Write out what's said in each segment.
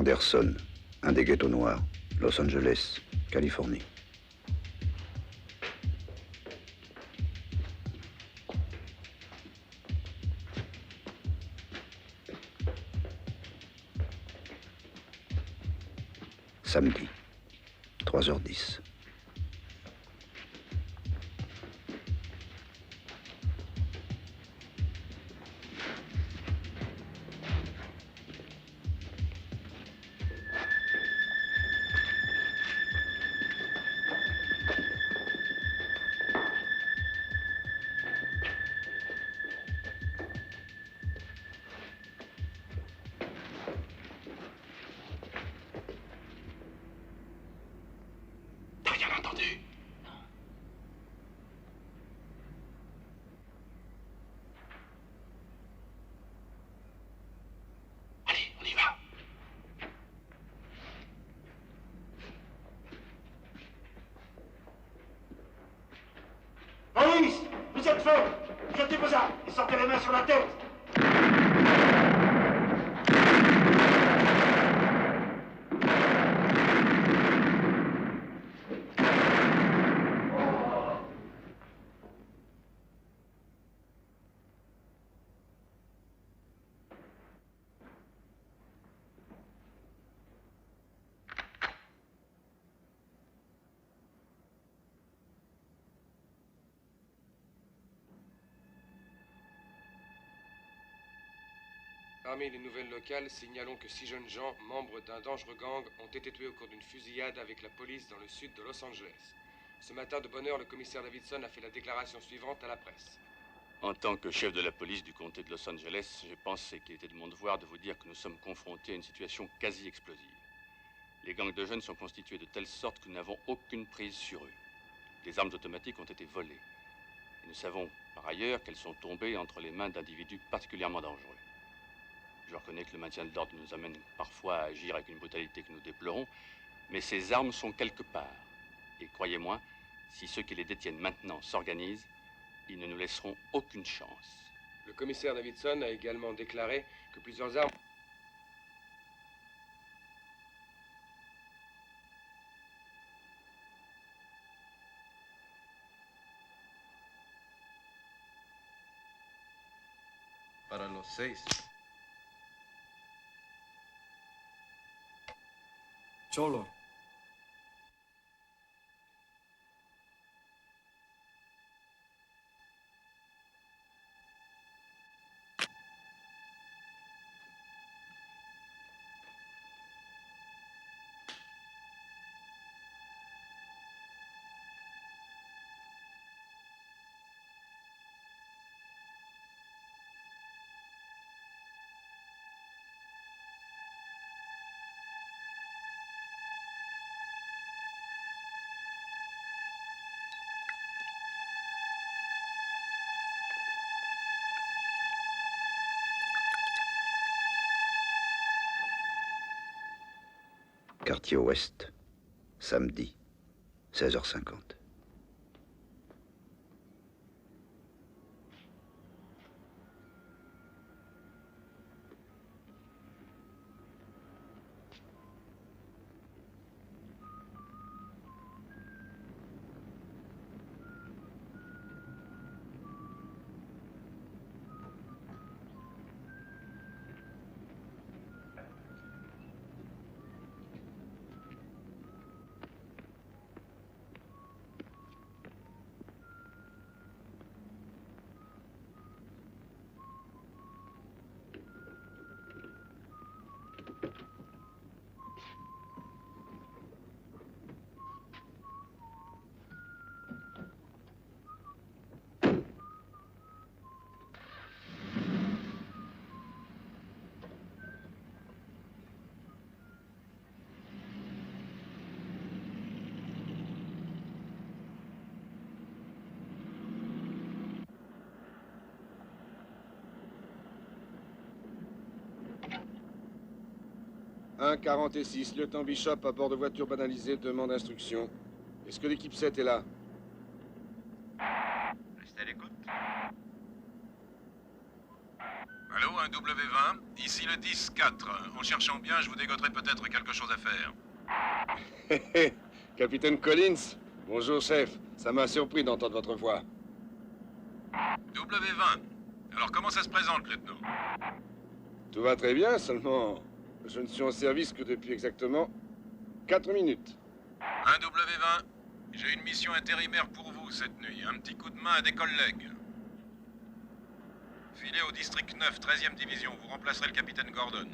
Anderson, un des ghettos noirs, Los Angeles, Californie. Samedi, 3h10. Police, vous êtes faible. Jetez vos armes et sortez les mains sur la tête. Parmi les nouvelles locales, signalons que 6 jeunes gens, membres d'un dangereux gang, ont été tués au cours d'une fusillade avec la police dans le sud de Los Angeles. Ce matin, de bonne heure, le commissaire Davidson a fait la déclaration suivante à la presse. En tant que chef de la police du comté de Los Angeles, j'ai pensé qu'il était de mon devoir de vous dire que nous sommes confrontés à une situation quasi explosive. Les gangs de jeunes sont constitués de telle sorte que nous n'avons aucune prise sur eux. Les armes automatiques ont été volées. Nous savons par ailleurs qu'elles sont tombées entre les mains d'individus particulièrement dangereux. Je reconnais que le maintien de l'ordre nous amène parfois à agir avec une brutalité que nous déplorons, mais ces armes sont quelque part. Et croyez-moi, si ceux qui les détiennent maintenant s'organisent, ils ne nous laisseront aucune chance. Le commissaire Davidson a également déclaré que plusieurs armes... Para los 6. Cholo. Quartier Ouest, samedi, 16h50. « 1,46, lieutenant Bishop à bord de voiture banalisée, demande instruction. Est-ce que l'équipe 7 est là? Restez à l'écoute. Allô, un W20, ici le 10-4. En cherchant bien, je vous dégoterai peut-être quelque chose à faire. Capitaine Collins? Bonjour, chef. Ça m'a surpris d'entendre votre voix. W20. Alors comment ça se présente, lieutenant? Tout va très bien, seulement... je ne suis en service que depuis exactement 4 minutes. Un W20. J'ai une mission intérimaire pour vous cette nuit. Un petit coup de main à des collègues. Filez au district 9, 13e division. Vous remplacerez le capitaine Gordon.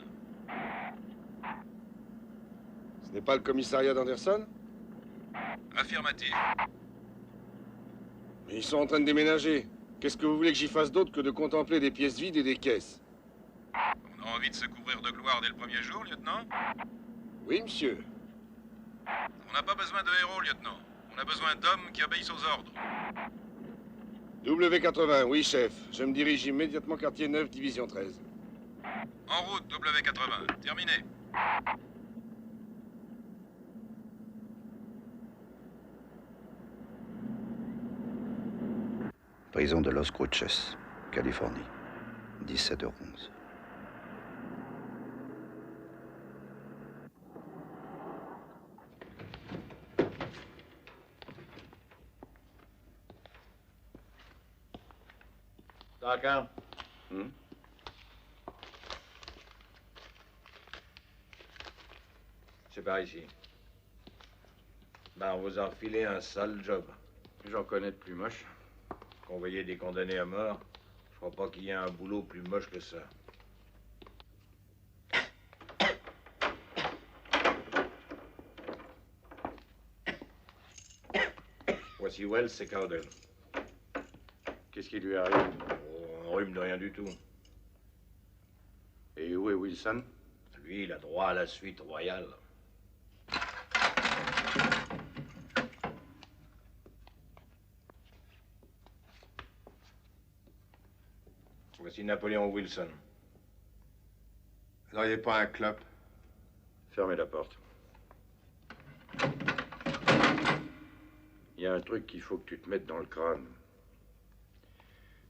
Ce n'est pas le commissariat d'Anderson? Affirmatif. Mais ils sont en train de déménager. Qu'est-ce que vous voulez que j'y fasse d'autre que de contempler des pièces vides et des caisses? On a envie de se couvrir de gloire dès le premier jour, lieutenant? Oui, monsieur. On n'a pas besoin de héros, lieutenant. On a besoin d'hommes qui obéissent aux ordres. W80, oui, chef. Je me dirige immédiatement quartier 9, division 13. En route, W80. Terminé. Prison de Los Cruces, Californie, 17h11. D'accord. C'est par ici. Ben, on vous a refilé un sale job. J'en connais de plus moche. Convoyer des condamnés à mort, je crois pas qu'il y ait un boulot plus moche que ça. Voici Wells, c'est Cowdell. Qu'est-ce qui lui arrive? Oh, un rhume de rien du tout. Et où est Wilson? Lui, il a droit à la suite royale. Voici Napoléon Wilson. Vous n'auriez pas un clope? Fermez la porte. Il y a un truc qu'il faut que tu te mettes dans le crâne.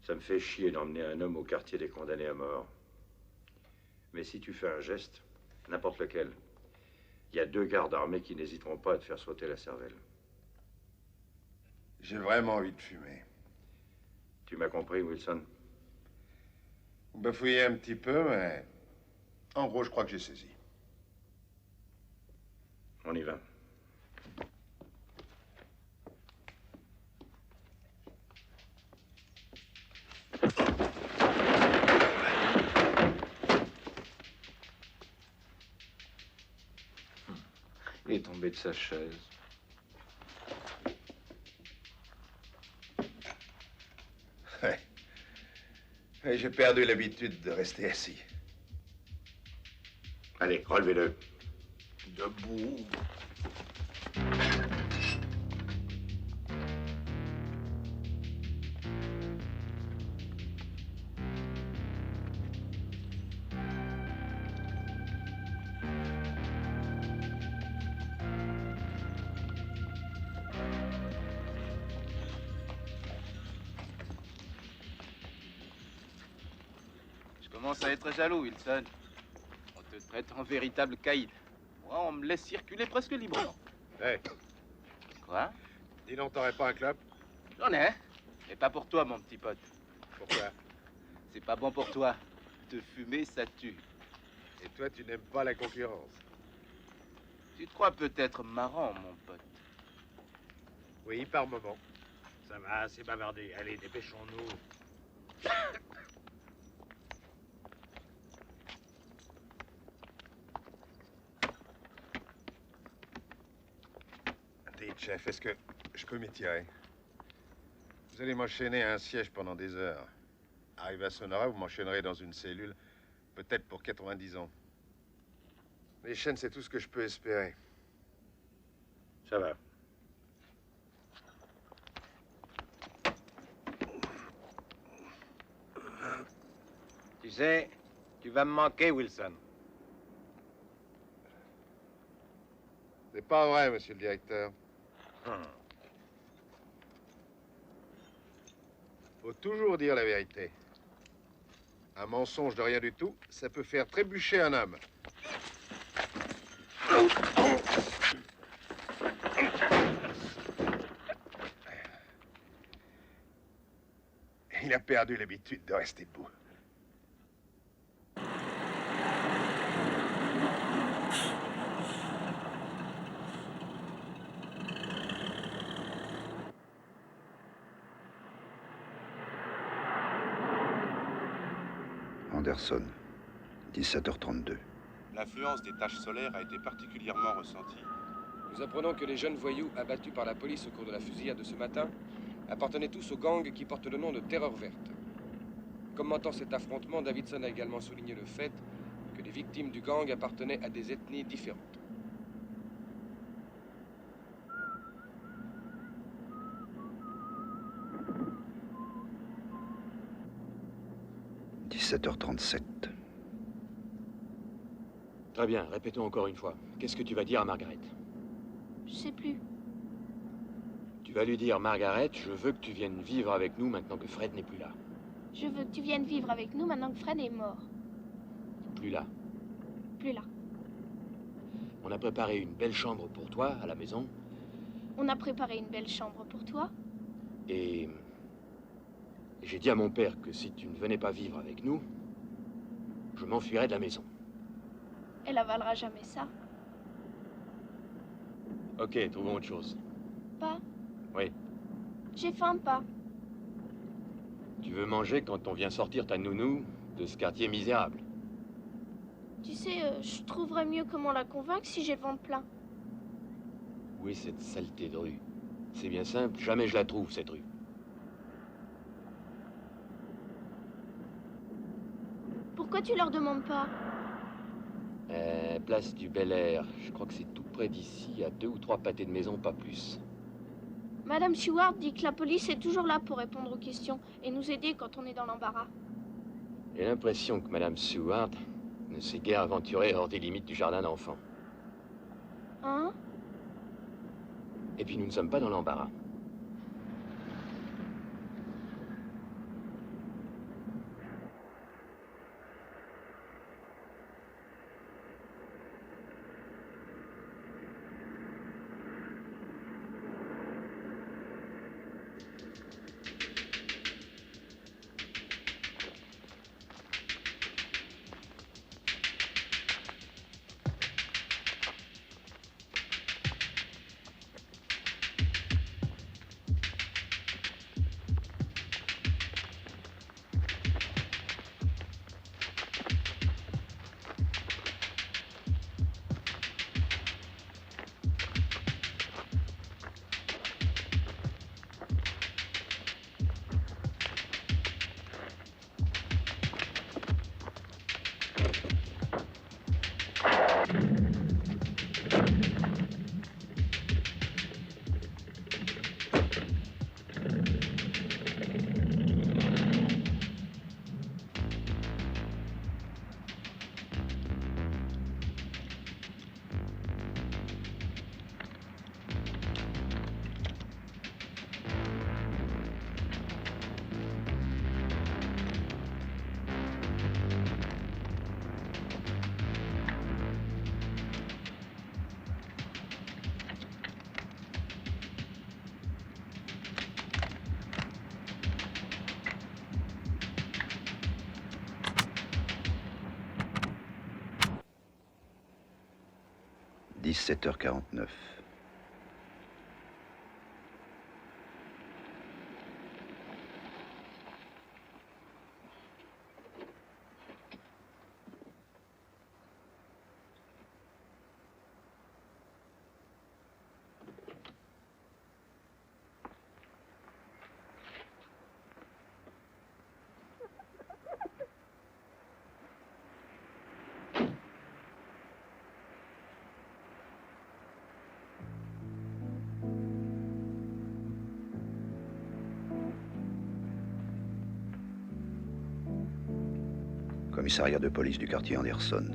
Ça me fait chier d'emmener un homme au quartier des condamnés à mort. Mais si tu fais un geste, n'importe lequel, il y a 2 gardes armés qui n'hésiteront pas à te faire sauter la cervelle. J'ai vraiment envie de fumer. Tu m'as compris, Wilson? Vous bafouillez un petit peu, mais... En gros, je crois que j'ai saisi. On y va. Il est tombé de sa chaise. Ouais. Ouais, j'ai perdu l'habitude de rester assis. Allez, relevez-le. Debout. Je commence à être jaloux, Wilson. On te traite en véritable caïd. Moi, on me laisse circuler presque librement. Hey, Quoi? dis donc, t'aurais pas un clope? J'en ai, mais pas pour toi, mon petit pote. Pourquoi? C'est pas bon pour toi. De fumer, ça tue. Et toi, tu n'aimes pas la concurrence? Tu te crois peut-être marrant, mon pote. Oui, par moment. Ça va, assez bavardé. Allez, dépêchons-nous. Dites, chef, est-ce que je peux m'y tirer? Vous allez m'enchaîner à un siège pendant des heures. Arrivé à Sonora, vous m'enchaînerez dans une cellule, peut-être pour 90 ans. Les chaînes, c'est tout ce que je peux espérer. Ça va. Tu sais, tu vas me manquer, Wilson. C'est pas vrai, monsieur le directeur. Faut toujours dire la vérité. Un mensonge de rien du tout, ça peut faire trébucher un homme. Il a perdu l'habitude de rester debout. Anderson, 17h32. L'influence des taches solaires a été particulièrement ressentie. Nous apprenons que les jeunes voyous abattus par la police au cours de la fusillade de ce matin appartenaient tous au gang qui porte le nom de Terreur Verte. Commentant cet affrontement, Davidson a également souligné le fait que les victimes du gang appartenaient à des ethnies différentes. « 17h37. Très bien, répétons encore une fois. Qu'est-ce que tu vas dire à Margaret? Je sais plus. Tu vas lui dire, Margaret, je veux que tu viennes vivre avec nous maintenant que Fred n'est plus là. Je veux que tu viennes vivre avec nous maintenant que Fred est mort. Plus là. Plus là. On a préparé une belle chambre pour toi à la maison. On a préparé une belle chambre pour toi. Et j'ai dit à mon père que si tu ne venais pas vivre avec nous, je m'enfuirais de la maison. Elle avalera jamais ça. Ok, trouvons autre chose. Pas. Oui. J'ai faim, pas. Tu veux manger quand on vient sortir ta nounou de ce quartier misérable? Tu sais, je trouverais mieux comment la convaincre si j'ai le ventre plein. Où est cette saleté de rue? C'est bien simple, jamais je la trouve, cette rue. Pourquoi tu leur demandes pas? Place du Bel Air. Je crois que c'est tout près d'ici, à 2 ou 3 pâtés de maison, pas plus. Madame Stewart dit que la police est toujours là pour répondre aux questions et nous aider quand on est dans l'embarras. J'ai l'impression que Madame Seward ne s'est guère aventurée hors des limites du jardin d'enfants. Hein? Et puis nous ne sommes pas dans l'embarras. « 17h49. Commissariat de police du quartier Anderson.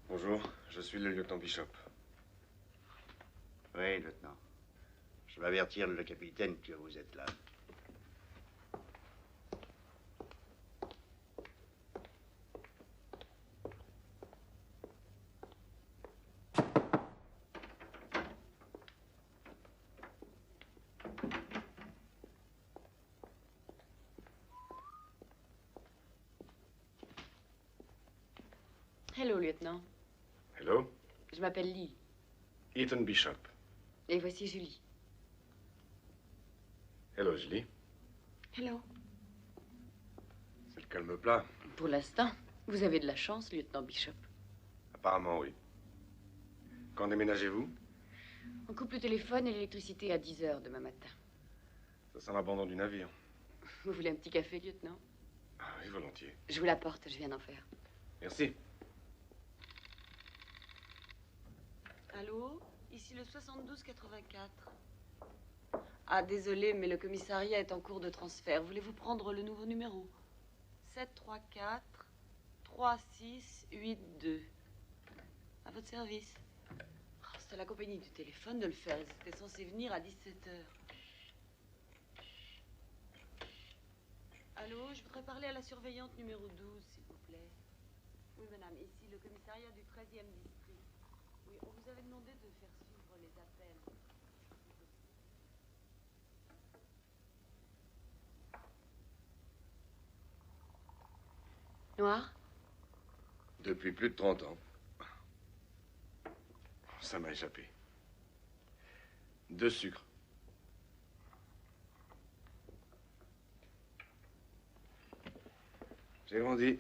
Bonjour, je suis le lieutenant Bishop. Oui, lieutenant. Je vais avertir le capitaine que vous êtes là. Hello, lieutenant. Hello, Je m'appelle Lee. Ethan Bishop. Et voici Julie. Hello, Julie. Hello. C'est le calme plat. Pour l'instant, vous avez de la chance, lieutenant Bishop. Apparemment, oui. Quand déménagez-vous? On coupe le téléphone et l'électricité à 10 h demain matin. Ça sent l'abandon du navire. Vous voulez un petit café, lieutenant? Ah oui, volontiers. Je vous l'apporte, je viens d'en faire. Merci. Allô? Ici le 72-84. Ah, désolé, mais le commissariat est en cours de transfert. Voulez-vous prendre le nouveau numéro? 734-3682. À votre service. Oh, c'est à la compagnie du téléphone de le faire. Ils étaient censés venir à 17 h. Allô, je voudrais parler à la surveillante numéro 12, s'il vous plaît. Oui, madame, ici le commissariat du 13e district. Oui, on vous avait demandé de faire suivre les appels. Noir? Depuis plus de 30 ans. Ça m'a échappé. 2 sucres. J'ai grandi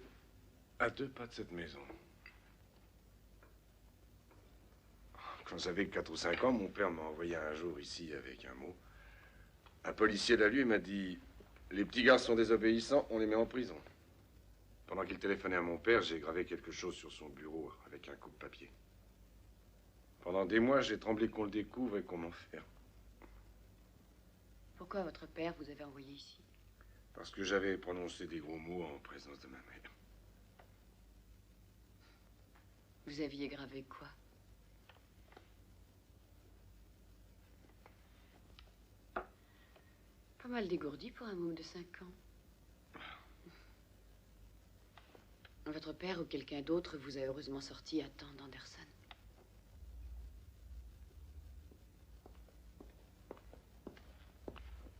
à 2 pas de cette maison. Quand j'avais 4 ou 5 ans, mon père m'a envoyé un jour ici avec un mot. Un policier là, lui, m'a dit « Les petits garçons désobéissants, on les met en prison ». Pendant qu'il téléphonait à mon père, j'ai gravé quelque chose sur son bureau avec un coupe-papier. Pendant des mois, j'ai tremblé qu'on le découvre et qu'on m'enferme. Pourquoi votre père vous avait envoyé ici? Parce que j'avais prononcé des gros mots en présence de ma mère. Vous aviez gravé quoi? Pas mal dégourdi pour un môme de 5 ans. Votre père ou quelqu'un d'autre vous a heureusement sorti à temps d'Anderson.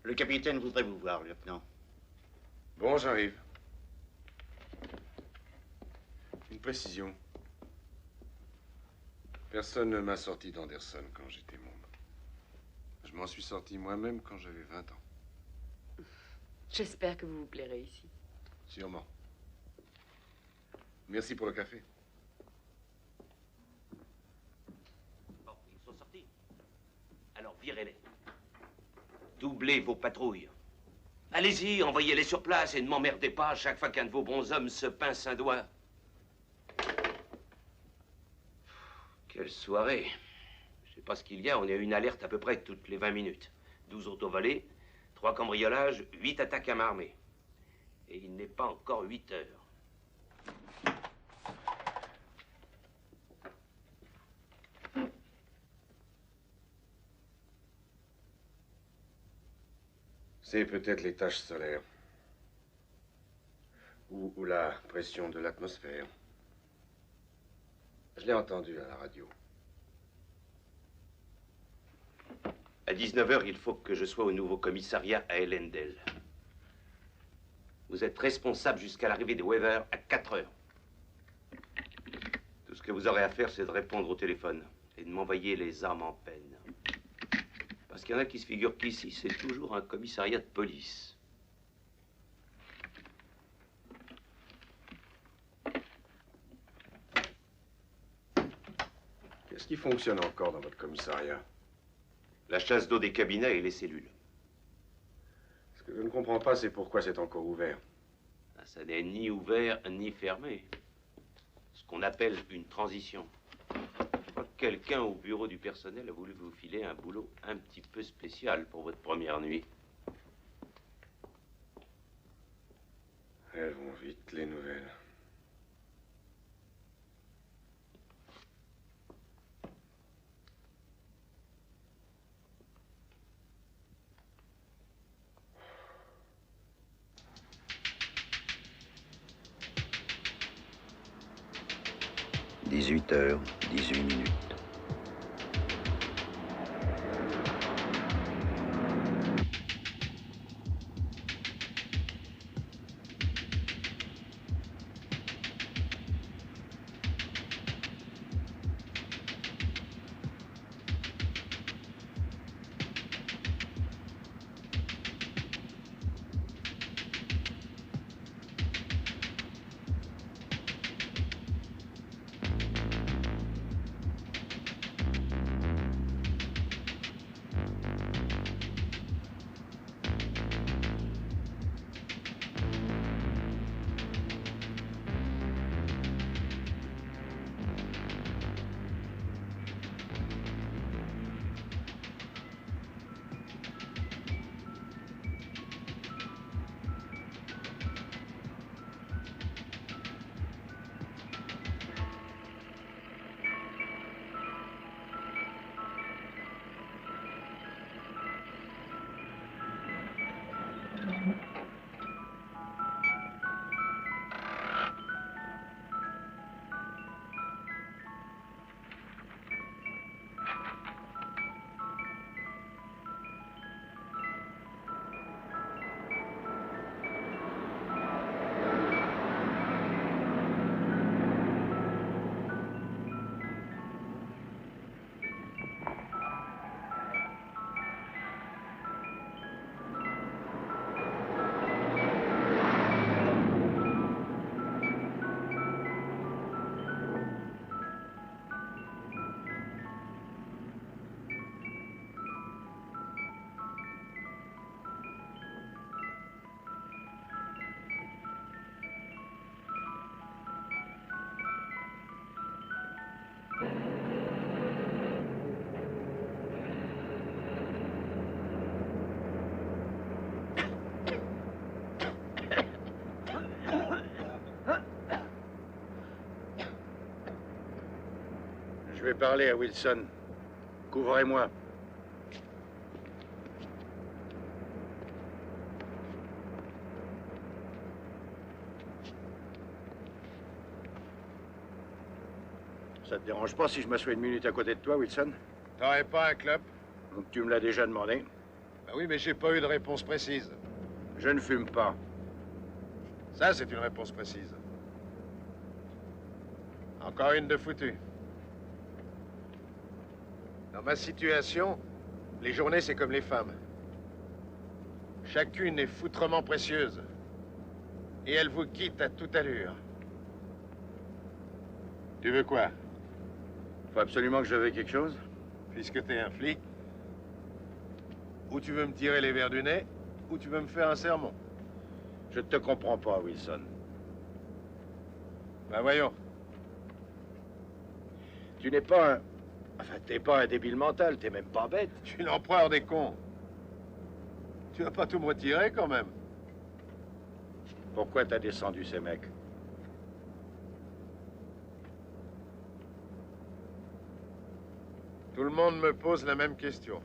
Le capitaine voudrait vous voir, lieutenant. Bon, j'arrive. Une précision. Personne ne m'a sorti d'Anderson quand j'étais môme. Je m'en suis sorti moi-même quand j'avais 20 ans. J'espère que vous vous plairez ici. Sûrement. Merci pour le café. Bon, ils sont sortis. Alors, virez-les. Doublez vos patrouilles. Allez-y, envoyez-les sur place et ne m'emmerdez pas à chaque fois qu'un de vos bonshommes se pince un doigt. Quelle soirée. Je sais pas ce qu'il y a, on a une alerte à peu près toutes les 20 minutes. 12 autovolés, 3 cambriolages, 8 attaques à main armée. Et il n'est pas encore 8 heures. C'est peut-être les taches solaires. Ou la pression de l'atmosphère. Je l'ai entendu à la radio. À 19h, il faut que je sois au nouveau commissariat à Ellendale. Vous êtes responsable jusqu'à l'arrivée des Weaver à 4h. Tout ce que vous aurez à faire, c'est de répondre au téléphone et de m'envoyer les armes en peine. Parce qu'il y en a qui se figurent qu'ici, c'est toujours un commissariat de police. Qu'est-ce qui fonctionne encore dans votre commissariat? La chasse d'eau des cabinets et les cellules. Ce que je ne comprends pas, c'est pourquoi c'est encore ouvert. Ah, ça n'est ni ouvert ni fermé. Ce qu'on appelle une transition. Je crois que quelqu'un au bureau du personnel a voulu vous filer un boulot un petit peu spécial pour votre première nuit. Elles vont vite, les nouvelles. « 18h18. vais parler à Wilson. Couvrez-moi. Ça te dérange pas si je m'assois une minute à côté de toi, Wilson? T'aurais pas un club? Donc tu me l'as déjà demandé. Bah oui, mais j'ai pas eu de réponse précise. Je ne fume pas. Ça, c'est une réponse précise. Encore une de foutue. Dans ma situation, les journées, c'est comme les femmes. Chacune est foutrement précieuse. Et elle vous quitte à toute allure. Tu veux quoi? Faut absolument que je veuille quelque chose? Puisque t'es un flic, ou tu veux me tirer les verres du nez, ou tu veux me faire un sermon. Je ne te comprends pas, Wilson. Ben voyons. Tu n'es pas un... Enfin, t'es pas un débile mental, t'es même pas bête. Je suis l'empereur des cons. Tu vas pas tout me retirer, quand même. Pourquoi t'as descendu ces mecs? Tout le monde me pose la même question.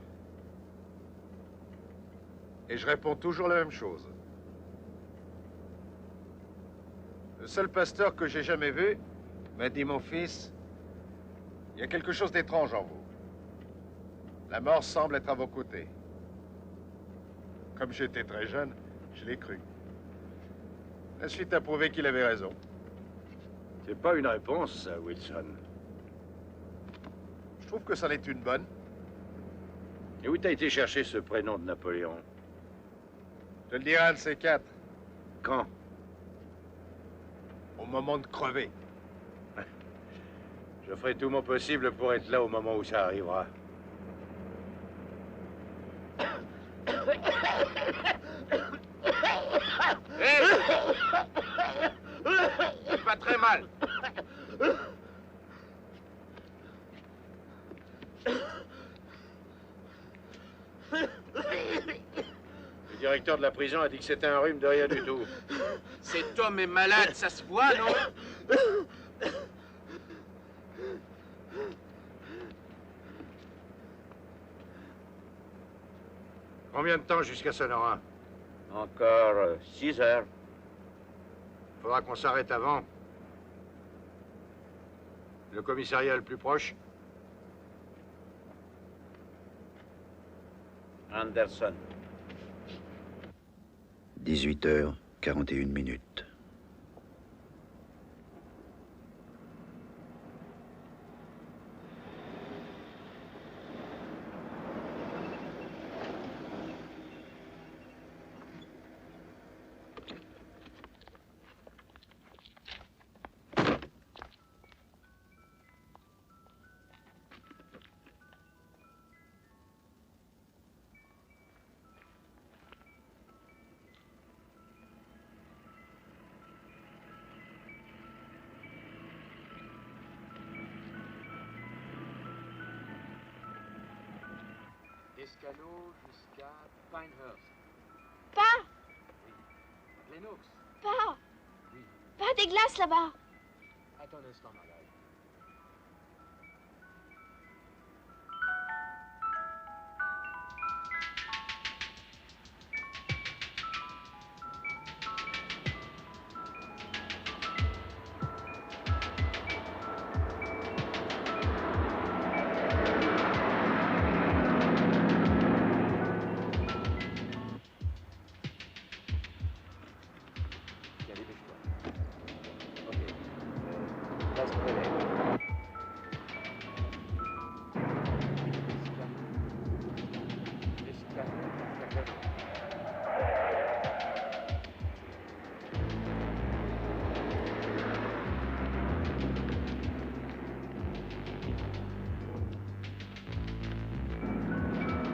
Et je réponds toujours la même chose. Le seul pasteur que j'ai jamais vu m'a dit, mon fils, il y a quelque chose d'étrange en vous. La mort semble être à vos côtés. Comme j'étais très jeune, je l'ai cru. La suite a prouvé qu'il avait raison. C'est pas une réponse, ça, Wilson. Je trouve que c'en est une bonne. Et où t'as été chercher ce prénom de Napoléon? Je te le dirai un de ces quatre. Quand? Au moment de crever. Je ferai tout mon possible pour être là au moment où ça arrivera. Hé! C'est pas très mal. Le directeur de la prison a dit que c'était un rhume de rien du tout. Cet homme est malade, ça se voit, non? Combien de temps jusqu'à Sonora? Encore 6 heures. Faudra qu'on s'arrête avant. Le commissariat le plus proche? Anderson. 18h41. Escalo jusqu'à Pinehurst. Pas! Lennox. Pas! Pas des glaces là-bas! Attends un instant, Margaret.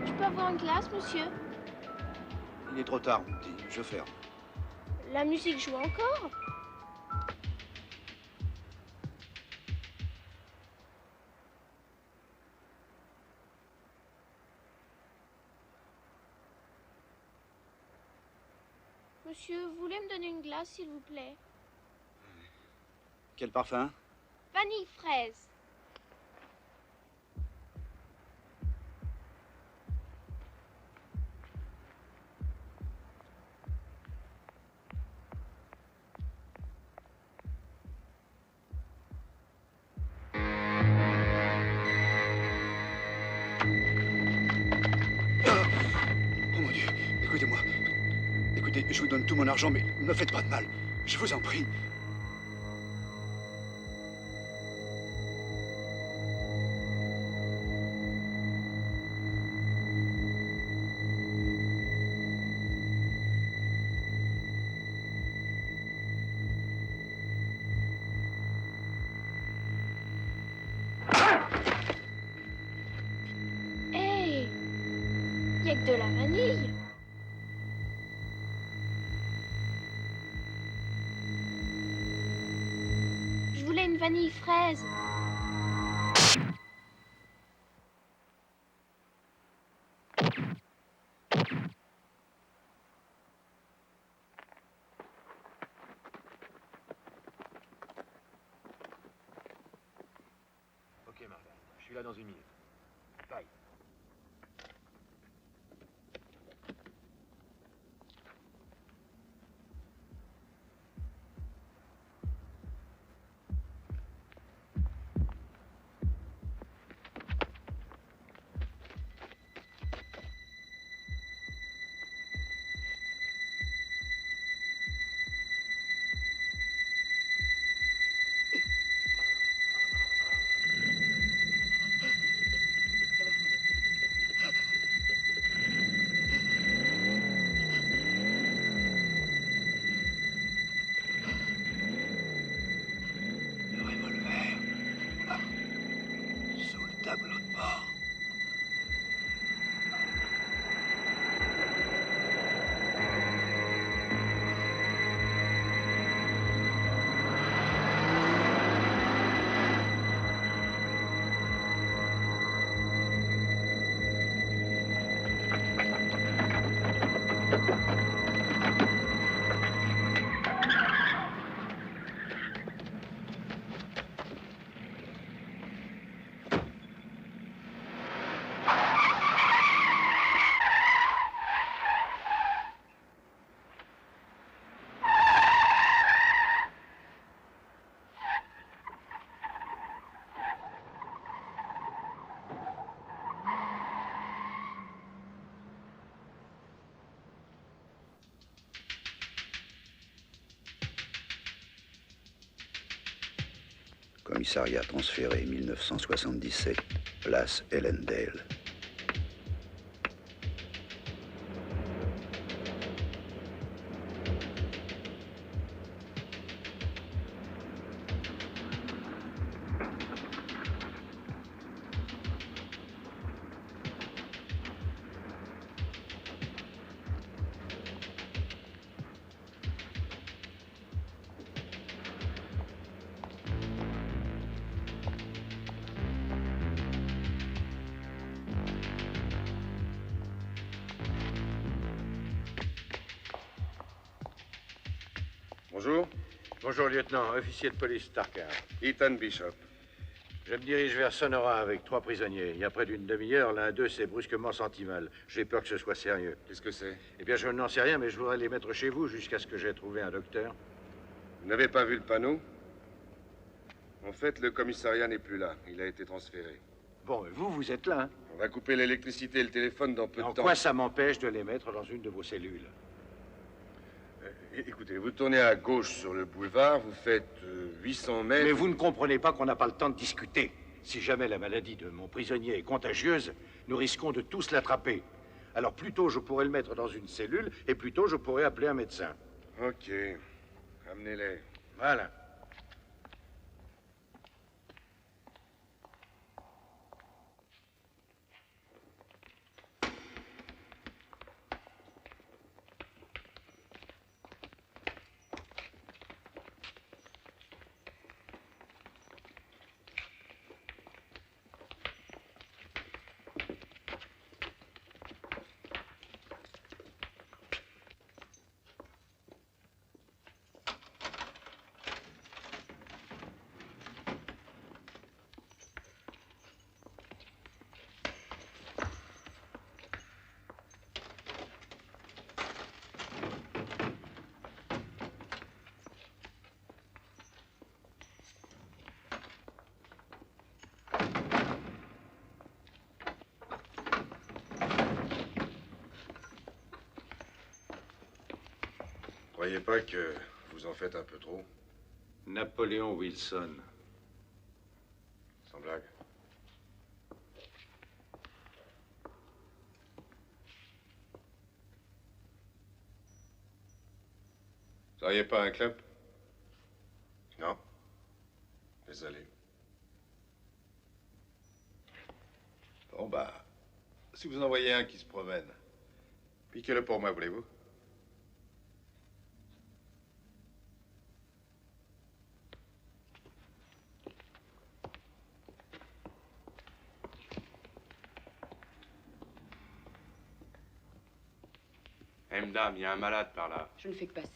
Je peux avoir une glace, monsieur? Il est trop tard, mon petit. Je ferme. La musique joue encore? Monsieur, vous voulez me donner une glace, s'il vous plaît? Quel parfum? Vanille fraise. Écoutez, je vous donne tout mon argent, mais ne me faites pas de mal. Je vous en prie. Hé, y a que de la vanille. Je voulais une vanille fraise. Ok, Martin, je suis là dans une minute. Bye. Le revolver. Là. Sous le tableau de bord. Commissariat transféré 1977, place Ellendale. Bonjour. Bonjour, lieutenant. Officier de police Starker. Ethan Bishop. Je me dirige vers Sonora avec 3 prisonniers. Il y a près d'une demi-heure, l'un d'eux s'est brusquement senti mal. J'ai peur que ce soit sérieux. Qu'est-ce que c'est? Eh bien, je n'en sais rien, mais je voudrais les mettre chez vous jusqu'à ce que j'aie trouvé un docteur. Vous n'avez pas vu le panneau? En fait, le commissariat n'est plus là. Il a été transféré. Bon, vous êtes là, hein? On va couper l'électricité et le téléphone dans peu de En temps. quoi ça m'empêche de les mettre dans une de vos cellules? Écoutez, vous tournez à gauche sur le boulevard, vous faites 800 mètres... Mais vous ne comprenez pas qu'on n'a pas le temps de discuter. Si jamais la maladie de mon prisonnier est contagieuse, nous risquons de tous l'attraper. Alors plus tôt je pourrais le mettre dans une cellule, et plus tôt je pourrais appeler un médecin. Ok. Amenez-les. Voilà. Croyez pas que vous en faites un peu trop? Napoléon Wilson. Sans blague. Vous n'auriez pas un club? Non. Désolé. Bon, bah, si vous en voyez un qui se promène, piquez-le pour moi, voulez-vous? Madame, il y a un malade par là. Je ne fais que passer.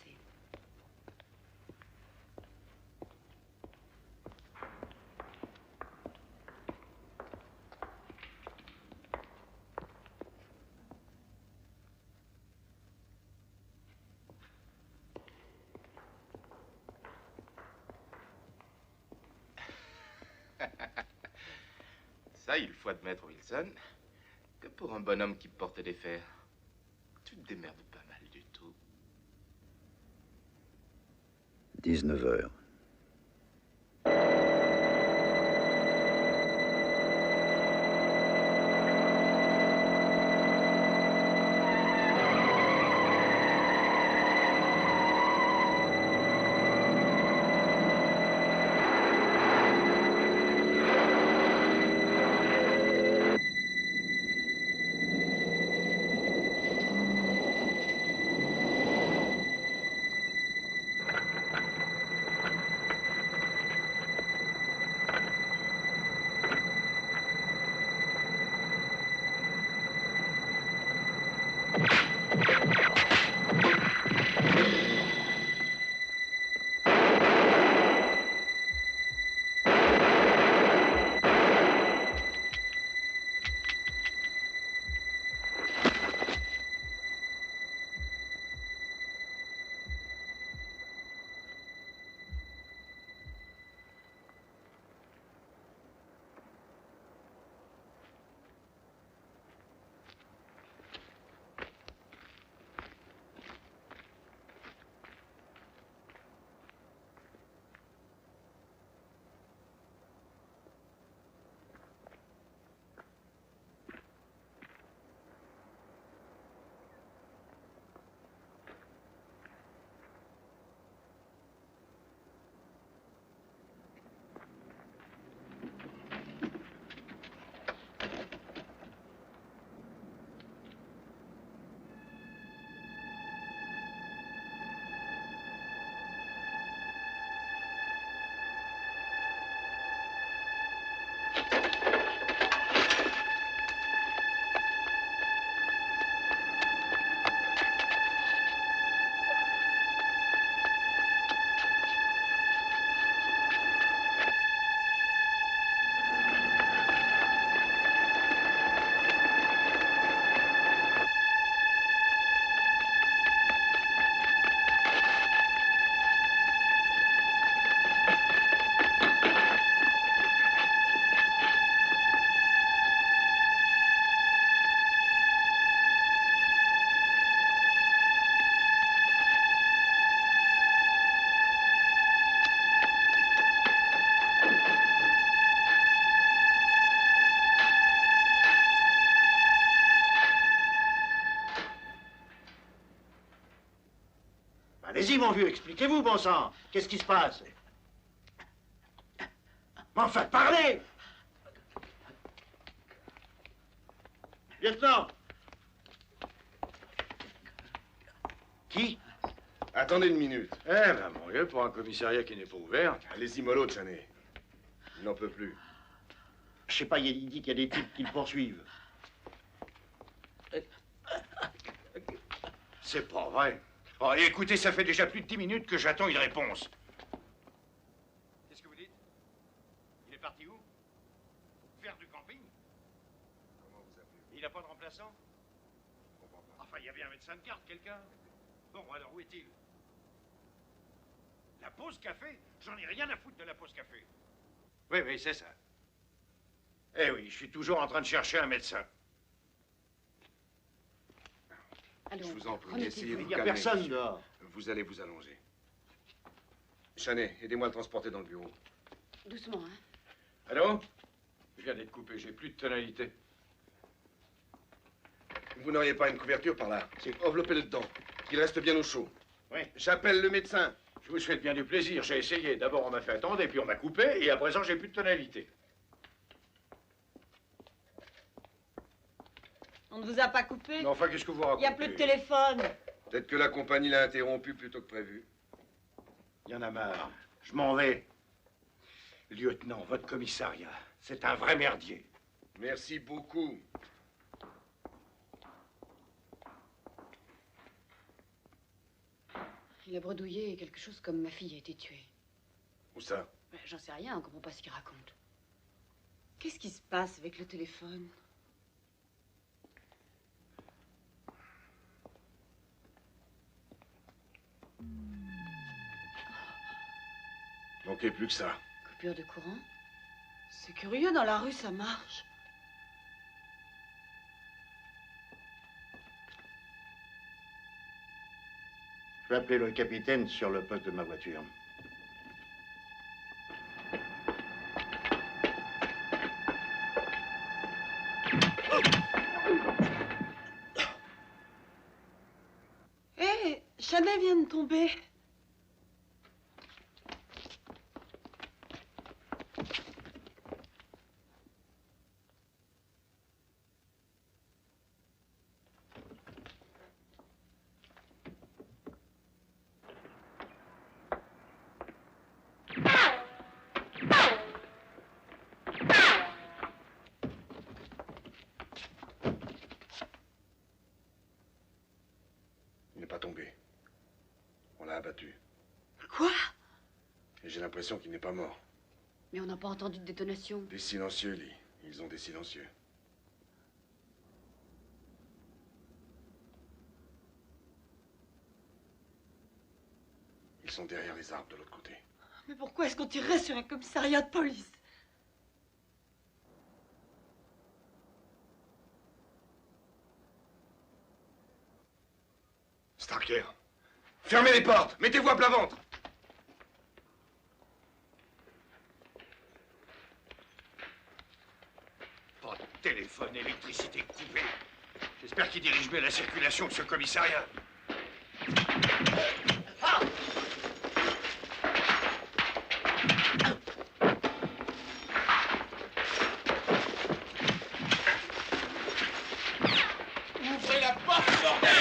Ça, il faut admettre, Wilson, que pour un bonhomme qui porte des fers, tu te démerdes pas mal du tout. 19 heures. Allez-y, mon vieux, expliquez-vous, bon sang. Qu'est-ce qui se passe? Mais enfin, parlez! Lieutenant! Qui? Attendez une minute. Eh ben, mon vieux, pour un commissariat qui n'est pas ouvert. Allez-y, mollo, Chané. Il n'en peut plus. Je sais pas, il dit qu'il y a des types qui le poursuivent. C'est pas vrai. Oh, écoutez, ça fait déjà plus de 10 minutes que j'attends une réponse. Qu'est-ce que vous dites? Il est parti où? Faire du camping? Comment vous appelez? Il n'a pas de remplaçant? Je comprends pas. Enfin, il y avait un médecin de garde, quelqu'un. Bon, alors où est-il? La pause café? J'en ai rien à foutre de la pause café. Oui, oui, c'est ça. Eh oui, je suis toujours en train de chercher un médecin. Allons, Je vous en prie, remettez-vous. essayez de Il vous n'y a calmer, personne monsieur. dehors. Vous allez vous allonger. Chanet, aidez-moi à le transporter dans le bureau. Doucement, hein. Allô? Je viens d'être coupé, j'ai plus de tonalité. Vous n'auriez pas une couverture par là? Enveloppez-le dedans, qu'il reste bien au chaud. Oui. J'appelle le médecin. Je vous souhaite bien du plaisir. J'ai essayé. D'abord, on m'a fait attendre, et puis on m'a coupé, et à présent, j'ai plus de tonalité. On ne vous a pas coupé? Mais enfin, qu'est-ce que vous racontez? Il n'y a plus de téléphone. Peut-être que la compagnie l'a interrompu plutôt que prévu. Il y en a marre. Je m'en vais. Lieutenant, votre commissariat, c'est un vrai merdier. Merci beaucoup. Il a bredouillé quelque chose comme ma fille a été tuée. Où ça? J'en sais rien, on comprend pas ce qu'il raconte. Qu'est-ce qui se passe avec le téléphone? Manquez plus que ça. Coupure de courant? C'est curieux, dans la rue, ça marche. Je vais appeler le capitaine sur le poste de ma voiture. Hé, Chanet vient de tomber. Il n'est pas tombé. On l'a abattu. Quoi? Et j'ai l'impression qu'il n'est pas mort. Mais on n'a pas entendu de détonation. Des silencieux, Lee. Ils ont des silencieux. Ils sont derrière les arbres de l'autre côté. Mais pourquoi est-ce qu'on tirerait sur un commissariat de police? Starker, fermez les portes. Mettez-vous à plat ventre. Pas de téléphone, électricité coupée. J'espère qu'il dirige bien la circulation de ce commissariat. Ouvrez la porte, bordel!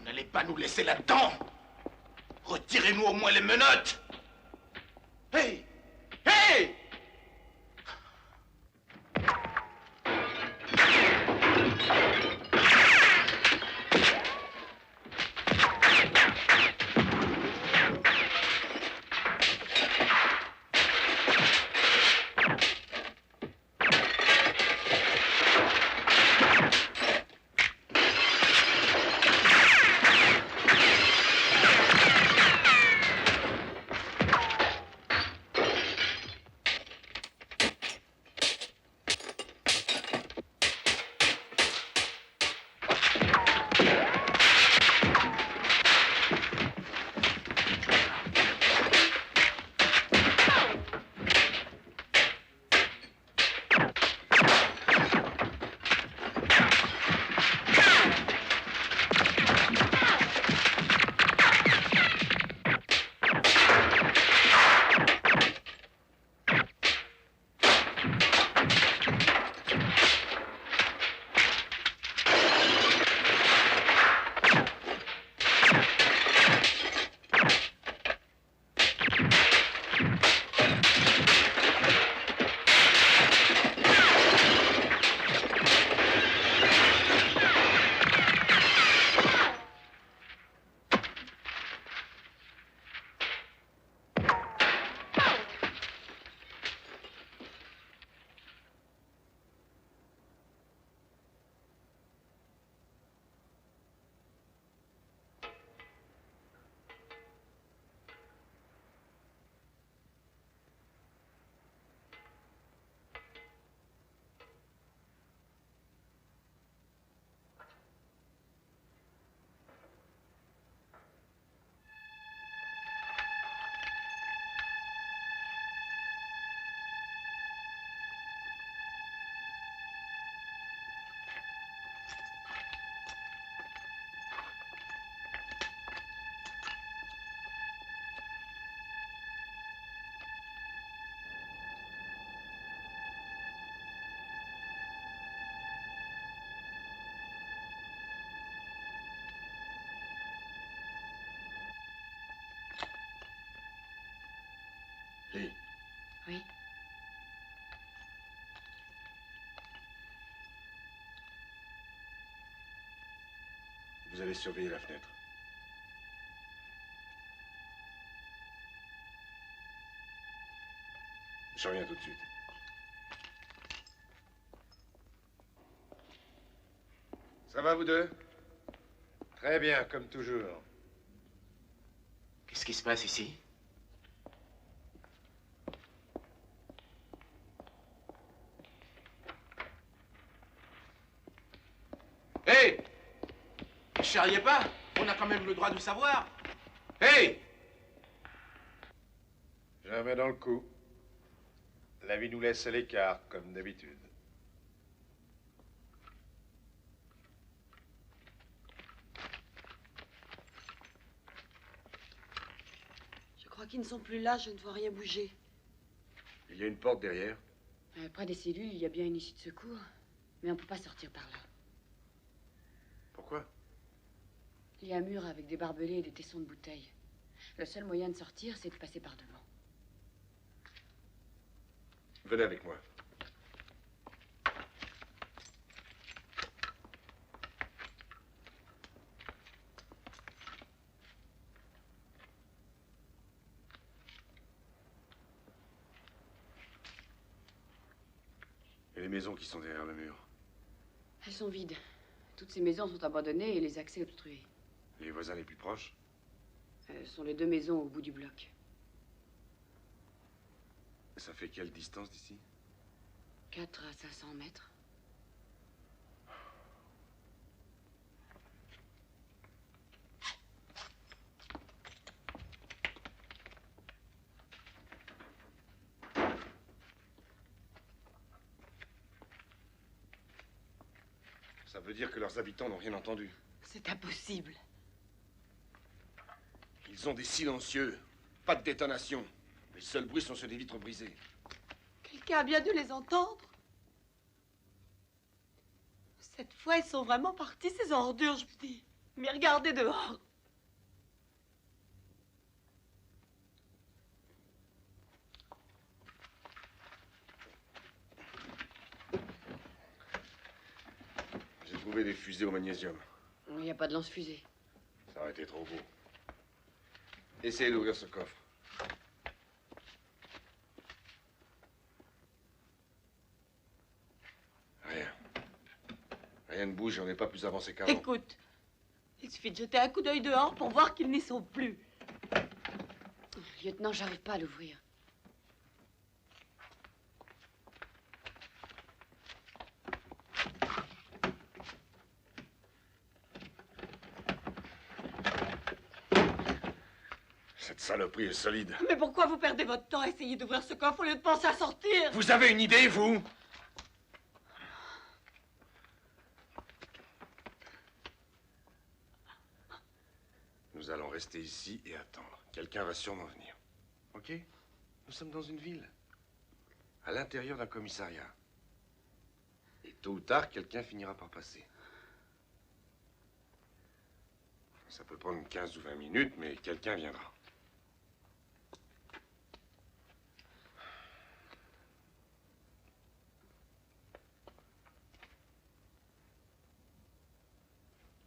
N'allez pas nous laisser là-dedans. Retirez-nous au moins les menottes. Hey! Hey! aller surveiller la fenêtre. Je reviens tout de suite. Ça va, vous deux? Très bien, comme toujours. Qu'est-ce qui se passe ici? Hé! Ne charriez pas! On a quand même le droit de savoir! Hé! Jamais dans le coup. La vie nous laisse à l'écart, comme d'habitude. Je crois qu'ils ne sont plus là, je ne vois rien bouger. Il y a une porte derrière. Près des cellules, il y a bien une issue de secours. Mais on ne peut pas sortir par là. Pourquoi? Il y a un mur avec des barbelés et des tessons de bouteilles. Le seul moyen de sortir, c'est de passer par devant. Venez avec moi. Et les maisons qui sont derrière le mur? Elles sont vides. Toutes ces maisons sont abandonnées et les accès obstrués. Les voisins les plus proches? Ce sont les deux maisons au bout du bloc. Ça fait quelle distance d'ici? 4 à 500 mètres. Ça veut dire que leurs habitants n'ont rien entendu. C'est impossible. Ils ont des silencieux. Pas de détonation. Les seuls bruits sont ceux des vitres brisées. Quelqu'un a bien dû les entendre. Cette fois, ils sont vraiment partis, ces ordures, je me dis. Mais regardez dehors. J'ai trouvé des fusées au magnésium. Il n'y a pas de lance-fusée. Ça aurait été trop beau. Essayez d'ouvrir ce coffre. Rien. Rien ne bouge et on n'est pas plus avancé qu'avant. Écoute, il suffit de jeter un coup d'œil dehors pour voir qu'ils n'y sont plus. Lieutenant, j'arrive pas à l'ouvrir. Cette saloperie est solide. Mais pourquoi vous perdez votre temps à essayer d'ouvrir ce coffre au lieu de penser à sortir? Vous avez une idée, vous? Nous allons rester ici et attendre. Quelqu'un va sûrement venir. OK? Nous sommes dans une ville. À l'intérieur d'un commissariat. Et tôt ou tard, quelqu'un finira par passer. Ça peut prendre 15 ou 20 minutes, mais quelqu'un viendra.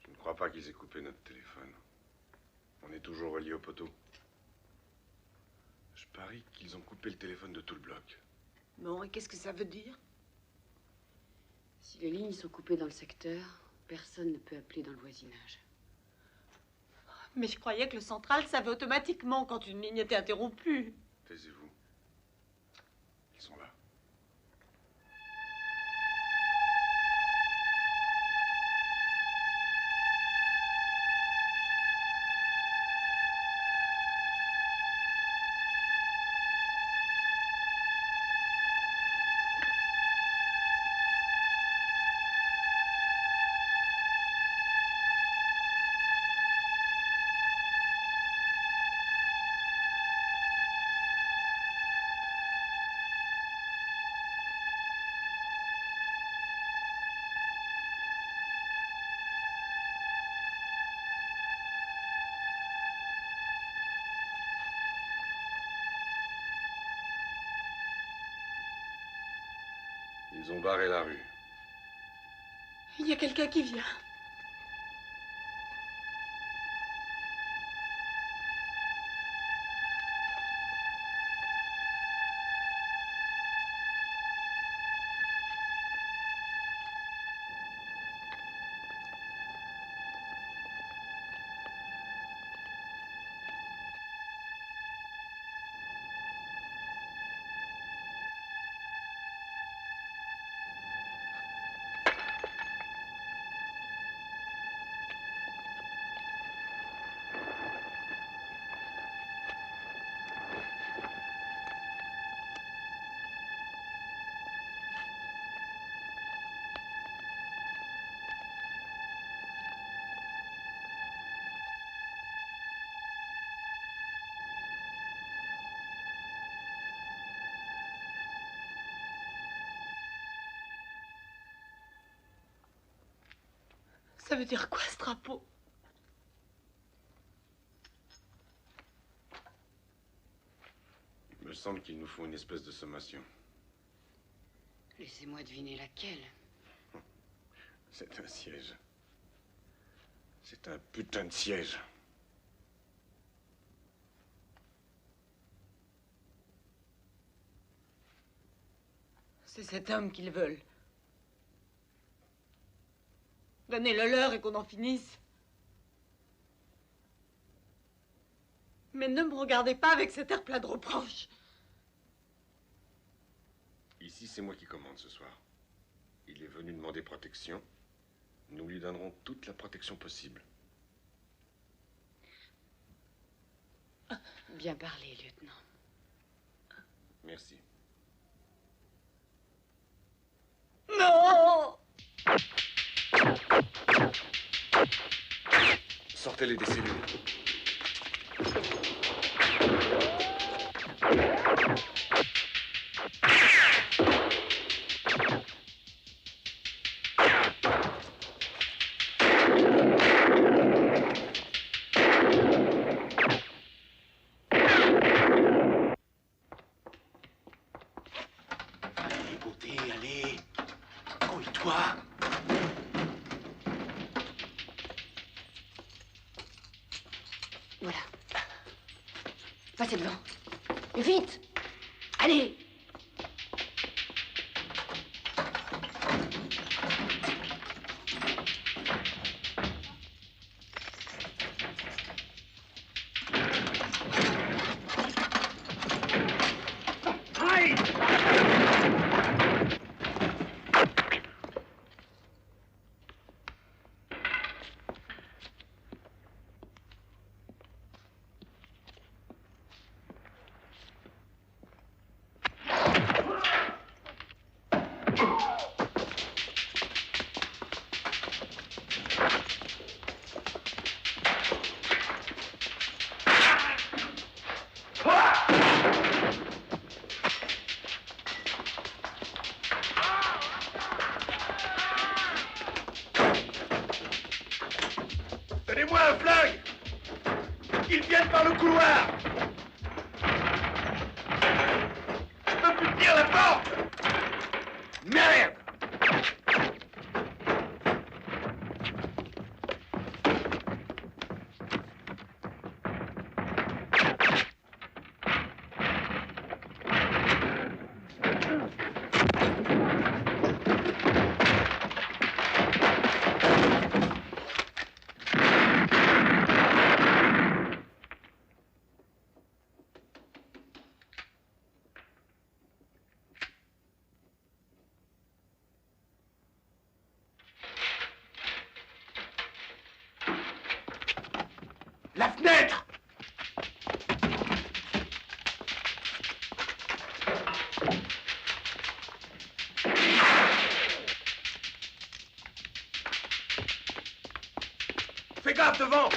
Je ne crois pas qu'ils aient coupé notre téléphone. On est toujours relié au poteau. Je parie qu'ils ont coupé le téléphone de tout le bloc. Bon, et qu'est-ce que ça veut dire? Si les lignes sont coupées dans le secteur, personne ne peut appeler dans le voisinage. Mais je croyais que le central savait automatiquement quand une ligne était interrompue. Taisez-vous. Ils sont là. Ils ont barré la rue. Il y a quelqu'un qui vient. Ça veut dire quoi, ce drapeau? Il me semble qu'il nous faut une espèce de sommation. Laissez-moi deviner laquelle. C'est un siège. C'est un putain de siège. C'est cet homme qu'ils veulent. Donnez-le leur et qu'on en finisse. Mais ne me regardez pas avec cet air plein de reproches. Ici, c'est moi qui commande ce soir. Il est venu demander protection. Nous lui donnerons toute la protection possible. Bien parlé, lieutenant. Merci. Non! Sortez-les des cellules. Allez, beauté, allez. Grouille-toi. Voilà. Passez devant. Et vite! Allez! Donnez-moi un flingue! Qu'ils viennent par le couloir! Je peux plus tenir la porte! Merde! La fenêtre! Fais gaffe devant!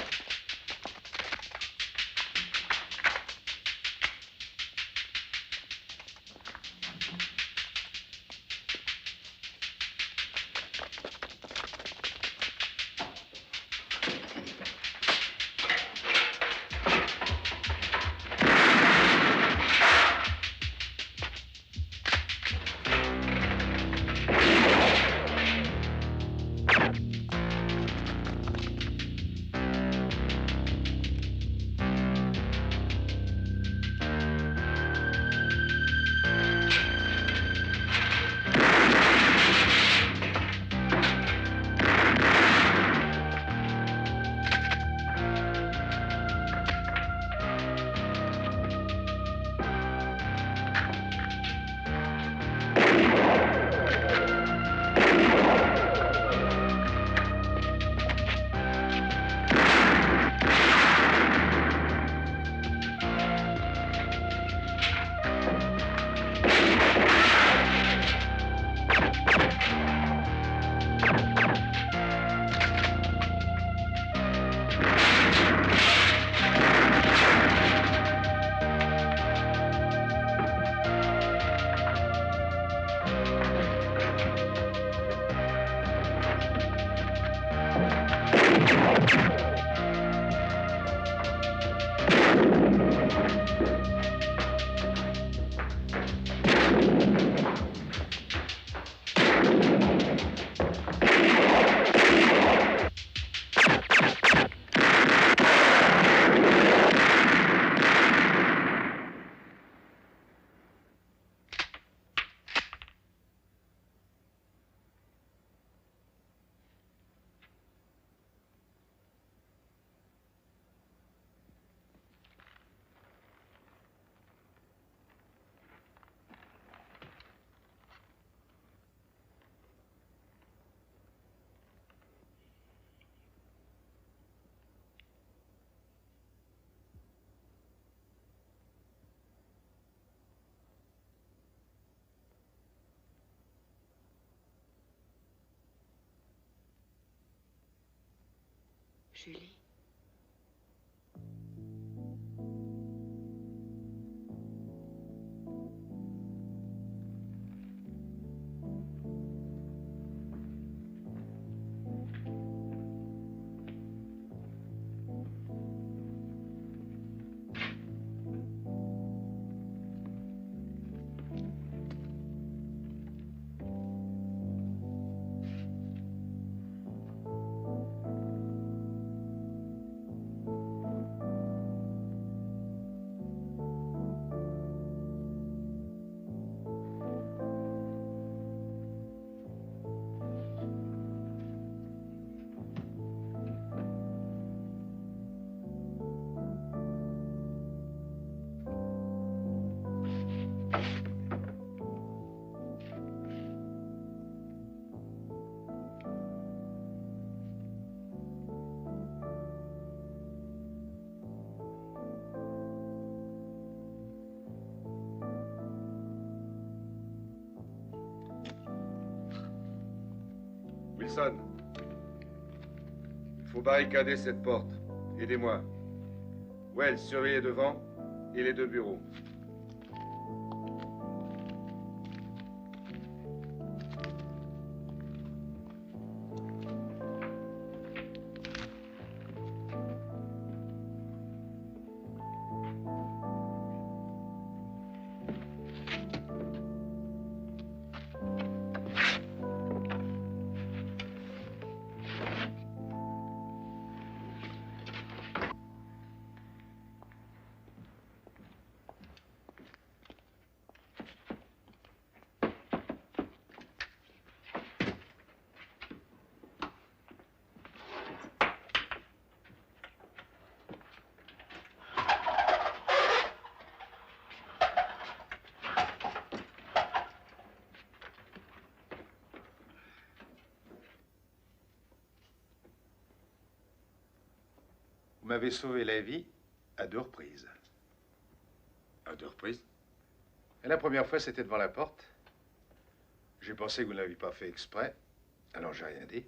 Julie. Wilson, il faut barricader cette porte. Aidez-moi. Wells, surveillez devant et les deux bureaux. Vous m'avez sauvé la vie à 2 reprises. À 2 reprises? Et la première fois, c'était devant la porte. J'ai pensé que vous ne l'aviez pas fait exprès, alors j'ai rien dit.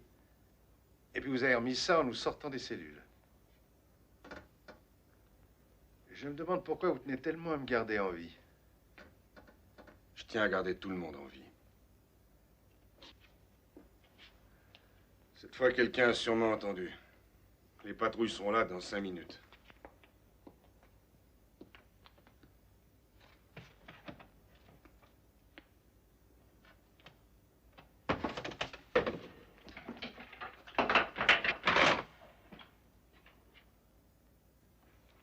Et puis vous avez remis ça en nous sortant des cellules. Je me demande pourquoi vous tenez tellement à me garder en vie. Je tiens à garder tout le monde en vie. Cette fois, quelqu'un a sûrement entendu. Les patrouilles seront là dans 5 minutes.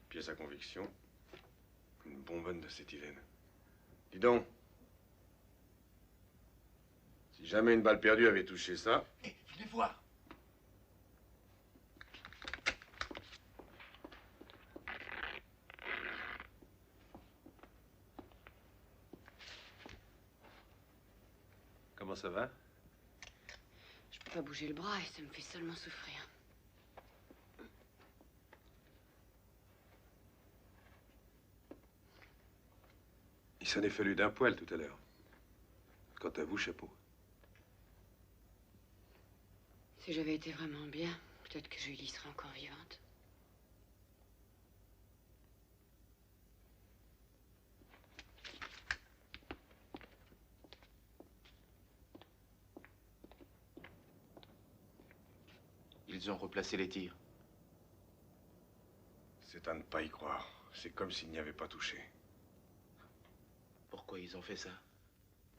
Pièce à conviction. Une bonbonne d'acétylène. Dis donc. Si jamais une balle perdue avait touché ça... Hé, venez voir. Comment ça va? Je peux pas bouger le bras et ça me fait seulement souffrir. Il s'en est fallu d'un poil tout à l'heure. Quant à vous, chapeau. Si j'avais été vraiment bien, peut-être que Julie serait encore vivante. Ils ont replacé les tirs. C'est à ne pas y croire. C'est comme s'il n'y avait pas touché. Pourquoi ils ont fait ça?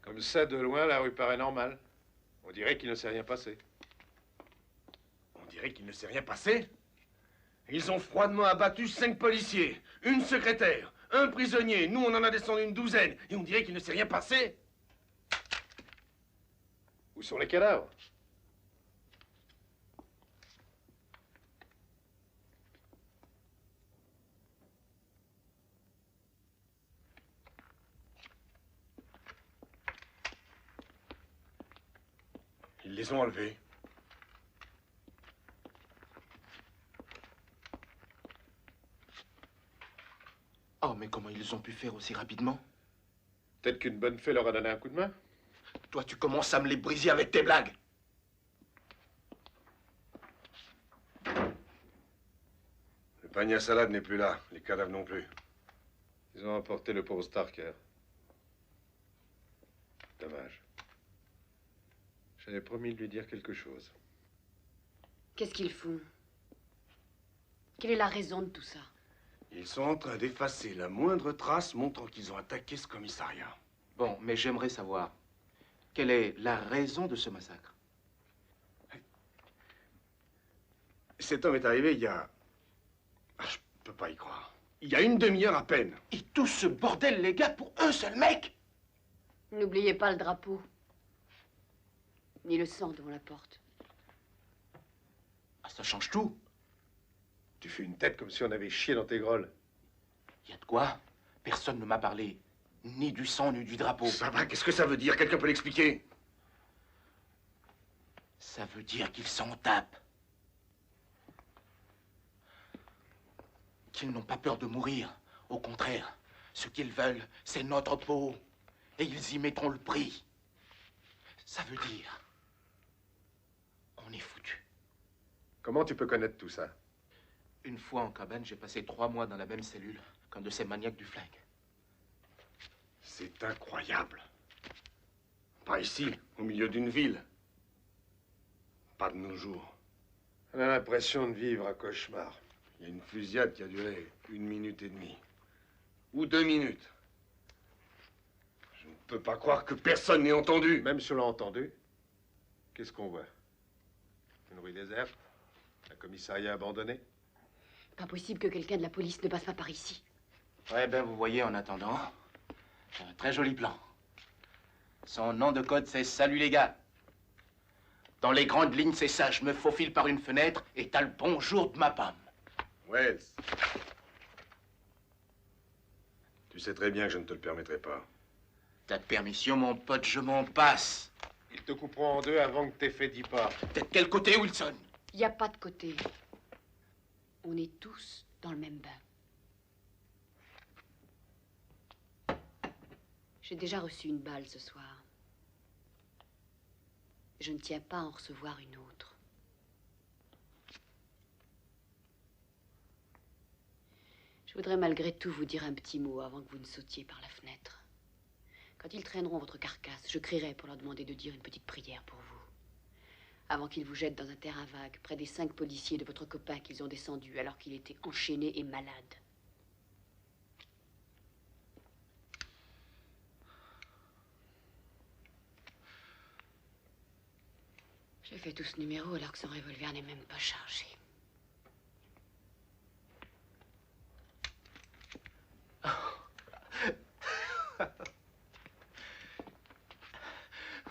Comme ça, de loin, la rue paraît normale. On dirait qu'il ne s'est rien passé. On dirait qu'il ne s'est rien passé? Ils ont froidement abattu 5 policiers, une secrétaire, un prisonnier. Nous, on en a descendu une douzaine. Et on dirait qu'il ne s'est rien passé? Où sont les cadavres? Ils les ont enlevés. Oh, mais comment ils ont pu faire aussi rapidement? Peut-être qu'une bonne fée leur a donné un coup de main. Toi, tu commences à me les briser avec tes blagues. panier à salade n'est plus là, les cadavres non plus. Ils ont emporté le pauvre Starker. Dommage. J'avais promis de lui dire quelque chose. Qu'est-ce qu'ils font? Quelle est la raison de tout ça? Ils sont en train d'effacer la moindre trace montrant qu'ils ont attaqué ce commissariat. Bon, mais j'aimerais savoir, quelle est la raison de ce massacre? Cet homme est arrivé il y a... Ah, je peux pas y croire. Il y a une demi-heure à peine. Et tout ce bordel, les gars, pour un seul mec? N'oubliez pas le drapeau. Ni le sang devant la porte. Ah, ça change tout. Tu fais une tête comme si on avait chié dans tes grolles. Y a de quoi? Personne ne m'a parlé. Ni du sang, ni du drapeau. Ça va, qu'est-ce que ça veut dire? Quelqu'un peut l'expliquer? Ça veut dire qu'ils s'en tapent. Qu'ils n'ont pas peur de mourir. Au contraire, ce qu'ils veulent, c'est notre peau. Et ils y mettront le prix. Ça veut dire... on est foutu. Comment tu peux connaître tout ça? Une fois en cabane, j'ai passé 3 mois dans la même cellule qu'un de ces maniaques du flingue. C'est incroyable. Pas ici, au milieu d'une ville. Pas de nos jours. On a l'impression de vivre un cauchemar. Il y a une fusillade qui a duré 1 minute et demie. Ou 2 minutes. Je ne peux pas croire que personne n'ait entendu. Même si on l'a entendu, qu'est-ce qu'on voit? Une rue déserte? Un commissariat abandonné? Pas possible que quelqu'un de la police ne passe pas par ici. Ouais, ben vous voyez, en attendant, c'est un très joli plan. Son nom de code, c'est « Salut les gars ». Dans les grandes lignes, c'est ça. Je me faufile par une fenêtre et t'as le bonjour de ma pomme. Wells. Tu sais très bien que je ne te le permettrai pas. T'as de permission, mon pote, je m'en passe. Ils te couperont en 2 avant que t'aies fait 10 pas. T'es de quel côté, Wilson? Il n'y a pas de côté. On est tous dans le même bain. J'ai déjà reçu une balle ce soir. Je ne tiens pas à en recevoir une autre. Je voudrais malgré tout vous dire un petit mot avant que vous ne sautiez par la fenêtre. Quand ils traîneront votre carcasse, je crierai pour leur demander de dire une petite prière pour vous. Avant qu'ils vous jettent dans un terrain vague, près des 5 policiers de votre copain qu'ils ont descendus alors qu'il était enchaîné et malade. J'ai fait tout ce numéro alors que son revolver n'est même pas chargé.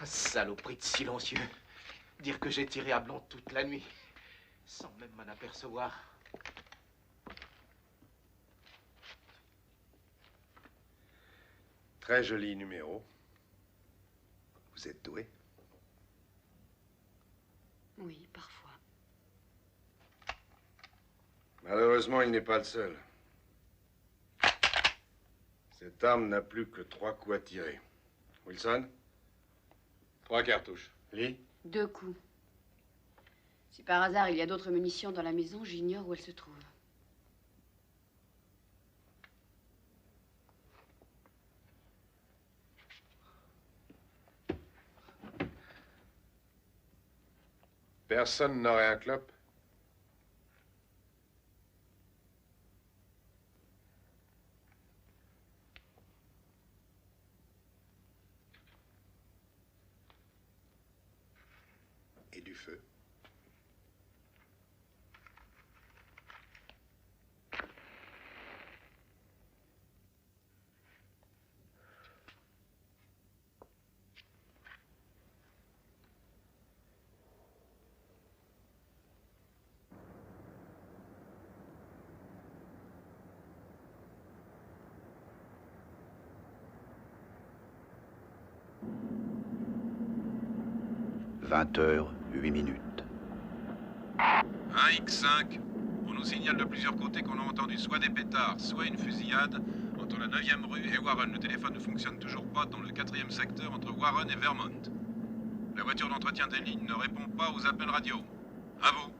Saloperie de silencieux. Dire que j'ai tiré à blanc toute la nuit, sans même m'en apercevoir. Très joli numéro. Vous êtes doué? Oui, parfois. Malheureusement, il n'est pas le seul. Cette arme n'a plus que 3 coups à tirer. Wilson? 3 cartouches. Lee? 2 coups. Si par hasard il y a d'autres munitions dans la maison, j'ignore où elles se trouvent. Personne n'aurait un clope? Et du feu? « 20h08. 1X5, on nous signale de plusieurs côtés qu'on a entendu soit des pétards, soit une fusillade entre la 9e rue et Warren. Le téléphone ne fonctionne toujours pas dans le 4e secteur entre Warren et Vermont. La voiture d'entretien des lignes ne répond pas aux appels radio. À vous.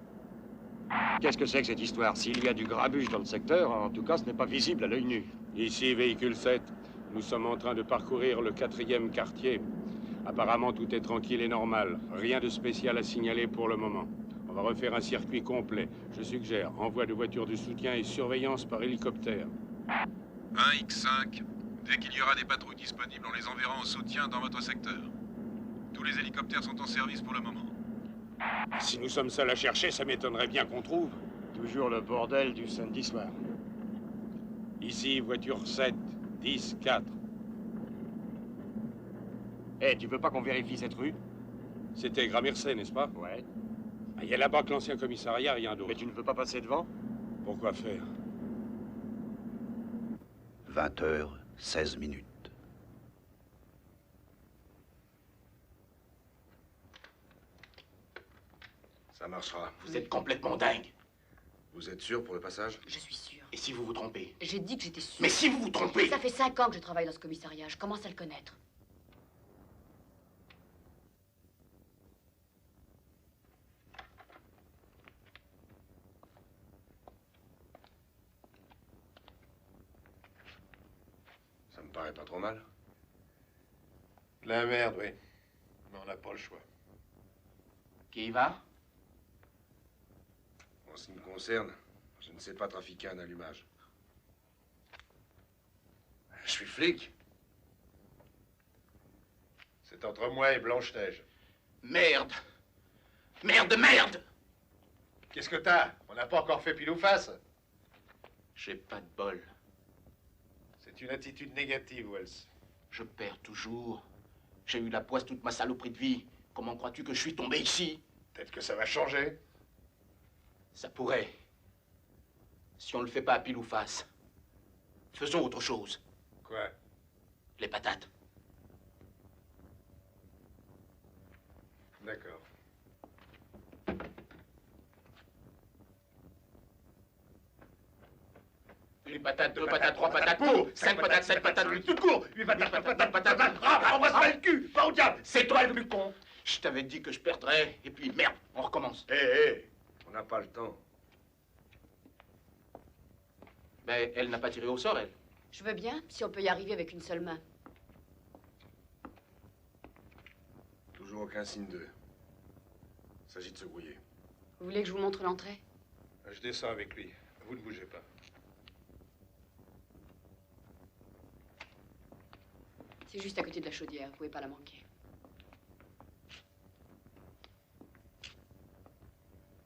Qu'est-ce que c'est que cette histoire? S'il y a du grabuge dans le secteur, en tout cas, ce n'est pas visible à l'œil nu. Ici, véhicule 7. Nous sommes en train de parcourir le 4e quartier. Apparemment, tout est tranquille et normal. Rien de spécial à signaler pour le moment. On va refaire un circuit complet. Je suggère envoi de voitures de soutien et surveillance par hélicoptère. 1X5. Dès qu'il y aura des patrouilles disponibles, on les enverra en soutien dans votre secteur. Tous les hélicoptères sont en service pour le moment. Si nous sommes seuls à chercher, ça m'étonnerait bien qu'on trouve. Toujours le bordel du samedi soir. Ici, voiture 7, 10, 4. Eh, tu veux pas qu'on vérifie cette rue? C'était Gramercy, n'est-ce pas? Ouais. Il y a là-bas que l'ancien commissariat, rien d'autre. Mais tu ne veux pas passer devant? Pourquoi faire? 20h16. Ça marchera. Vous êtes complètement dingue. Vous êtes sûr pour le passage? Je suis sûre. Et si vous vous trompez? J'ai dit que j'étais sûre. Mais si vous vous trompez? Ça fait 5 ans que je travaille dans ce commissariat. Je commence à le connaître. Ça me paraît pas trop mal. De la merde, oui. Mais on n'a pas le choix. Qui y va? En ce qui me concerne, je ne sais pas trafiquer un allumage. Je suis flic. C'est entre moi et Blanche-Neige. Merde! Merde, merde! Qu'est-ce que t'as? On n'a pas encore fait pile ou face. J'ai pas de bol. C'est une attitude négative, Wells. Je perds toujours. J'ai eu la poisse toute ma saloperie de vie. Comment crois-tu que je suis tombé ici? Peut-être que ça va changer. Ça pourrait. Si on ne le fait pas à pile ou face. Faisons autre chose. Quoi? Les patates. D'accord. Une patate, 2 patates, 3 patates, pour 5 patates, 7 patates, 8 tout court, 8 patates, patates, embrasse-moi le cul, pas au diable, c'est toi le plus con. Je t'avais dit que je perdrais, et puis merde, on recommence. Hé, on n'a pas le temps. Mais elle n'a pas tiré au sort, elle. Je veux bien, si on peut y arriver avec une seule main. Toujours aucun signe d'eux. Il s'agit de se grouiller. Vous voulez que je vous montre l'entrée? Je descends avec lui. Vous ne bougez pas. C'est juste à côté de la chaudière, vous pouvez pas la manquer.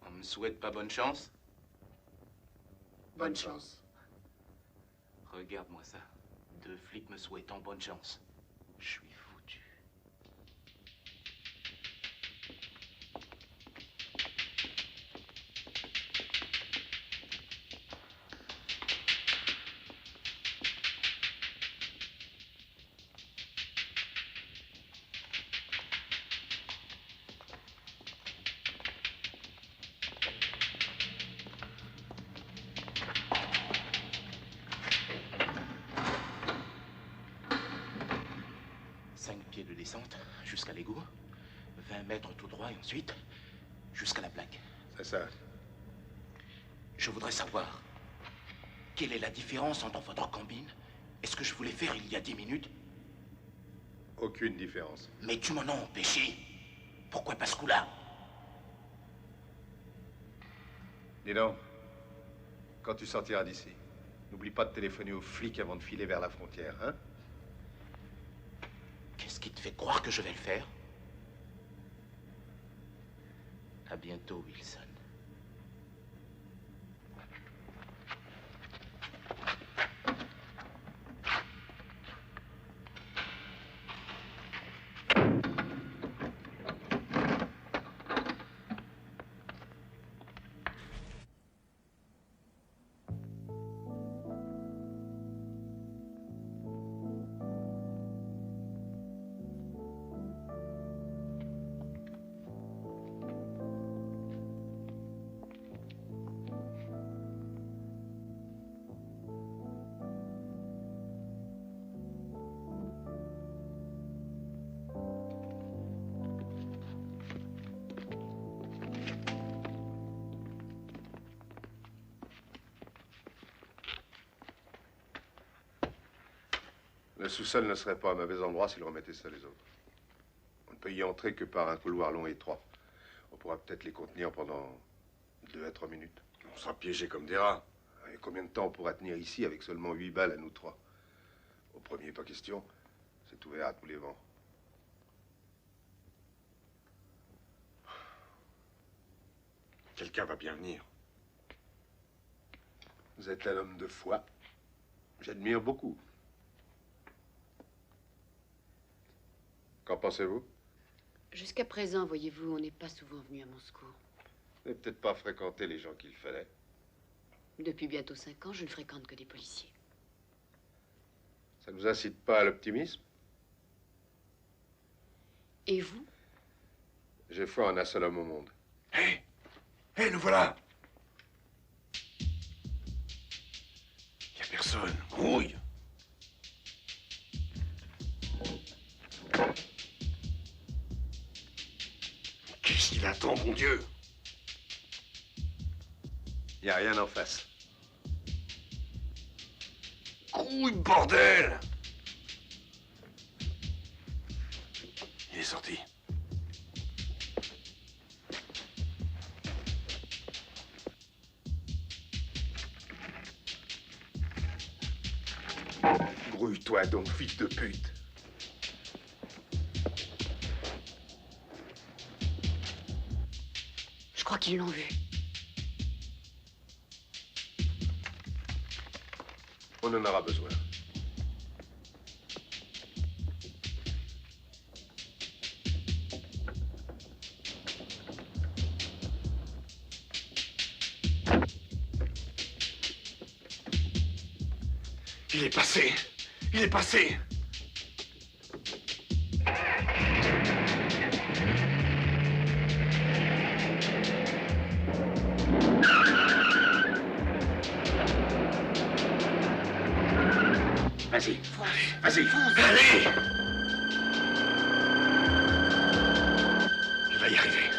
On me souhaite pas bonne chance? Bonne chance. Regarde-moi ça. 2 flics me souhaitant bonne chance. Je suis foutu. Pieds de descente jusqu'à l'égout, 20 mètres tout droit et ensuite jusqu'à la plaque. C'est ça. Je voudrais savoir quelle est la différence entre votre combine et ce que je voulais faire il y a 10 minutes. Aucune différence. Mais tu m'en as empêché. Pourquoi pas ce coup-là? Dis donc, quand tu sortiras d'ici, n'oublie pas de téléphoner aux flics avant de filer vers la frontière, hein? Qu'est-ce qui te fait croire que je vais le faire? À bientôt, Wilson. Le sous-sol ne serait pas un mauvais endroit s'ils remettaient ça les autres. On ne peut y entrer que par un couloir long et étroit. On pourra peut-être les contenir pendant 2 à 3 minutes. On sera piégés comme des rats. Et combien de temps on pourra tenir ici avec seulement 8 balles à nous 3? Au premier, pas question. C'est ouvert à tous les vents. Quelqu'un va bien venir. Vous êtes un homme de foi. J'admire beaucoup. Qu'en pensez-vous? Jusqu'à présent, voyez-vous, on n'est pas souvent venu à mon secours. Vous n'avez peut-être pas fréquenté les gens qu'il fallait. Depuis bientôt 5 ans, je ne fréquente que des policiers. Ça ne vous incite pas à l'optimisme? Et vous? J'ai foi en un seul homme au monde. Hé! Hé, le voilà! Il n'y a personne. Grouille! Qu'est-ce qu'il attend, bon Dieu? Il n'y a rien en face. Grouille, bordel! Il est sorti. Grouille-toi donc, fils de pute. Je crois qu'ils l'ont vu. On en aura besoin. Il est passé! Il est passé! Vas-y, Vas-y! Allez! Il va y arriver.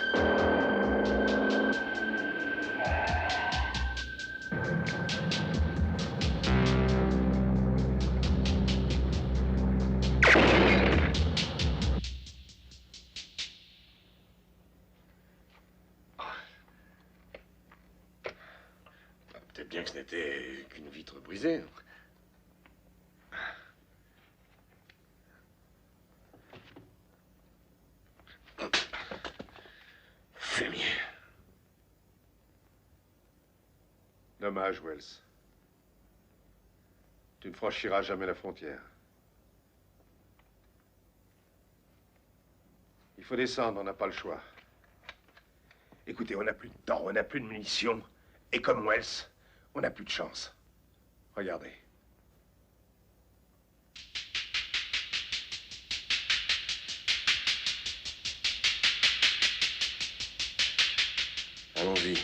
Peut-être bien que ce n'était qu'une vitre brisée. Fumier. Dommage, Wells. Tu ne franchiras jamais la frontière. Il faut descendre, on n'a pas le choix. Écoutez, on n'a plus de temps, on n'a plus de munitions. Et comme Wells, on n'a plus de chance. Regardez. Allons-y.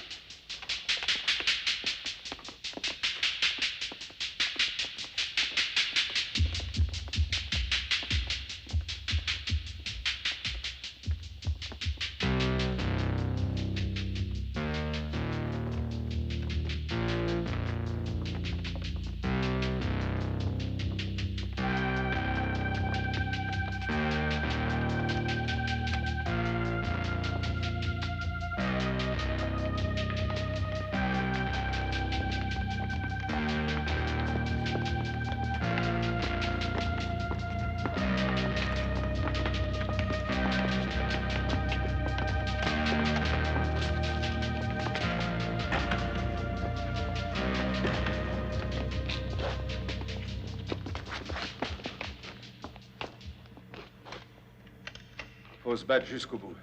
Faut se battre jusqu'au bout.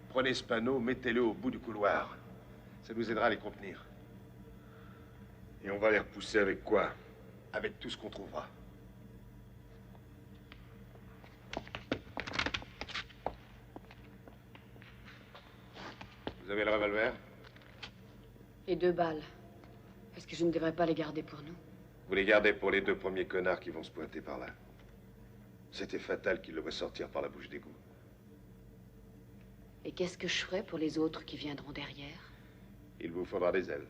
Prenez ce panneau, mettez-le au bout du couloir. Ça nous aidera à les contenir. Et on va les repousser avec quoi? Avec tout ce qu'on trouvera. Vous avez le revolver? Et 2 balles. Est-ce que je ne devrais pas les garder pour nous? Vous les gardez pour les 2 premiers connards qui vont se pointer par là. C'était fatal qu'ils le voient sortir par la bouche d'égout. Et qu'est-ce que je ferai pour les autres qui viendront derrière? Il vous faudra des ailes.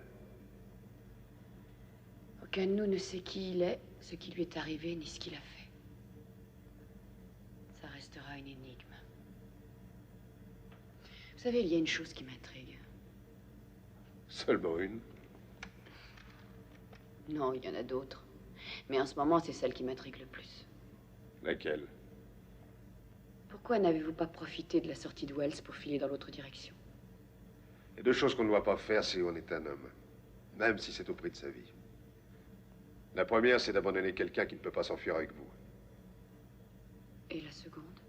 Aucun de nous ne sait qui il est, ce qui lui est arrivé, ni ce qu'il a fait. Ça restera une énigme. Vous savez, il y a une chose qui m'intrigue. Seulement une? Non, il y en a d'autres. Mais en ce moment, c'est celle qui m'intrigue le plus. Laquelle? Pourquoi n'avez-vous pas profité de la sortie de Wells pour filer dans l'autre direction? Il y a deux choses qu'on ne doit pas faire si on est un homme, même si c'est au prix de sa vie. La première, c'est d'abandonner quelqu'un qui ne peut pas s'enfuir avec vous. Et la seconde?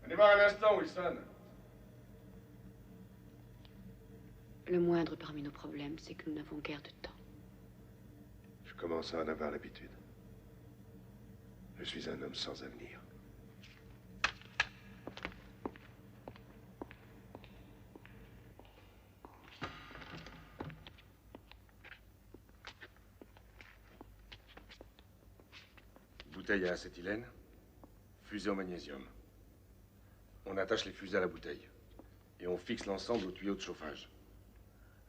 Allez voir un instant, Wilson. Le moindre parmi nos problèmes, c'est que nous n'avons guère de temps. Je commence à en avoir l'habitude. Je suis un homme sans avenir. Bouteille à acétylène, fusée au magnésium. On attache les fusées à la bouteille et on fixe l'ensemble au tuyau de chauffage.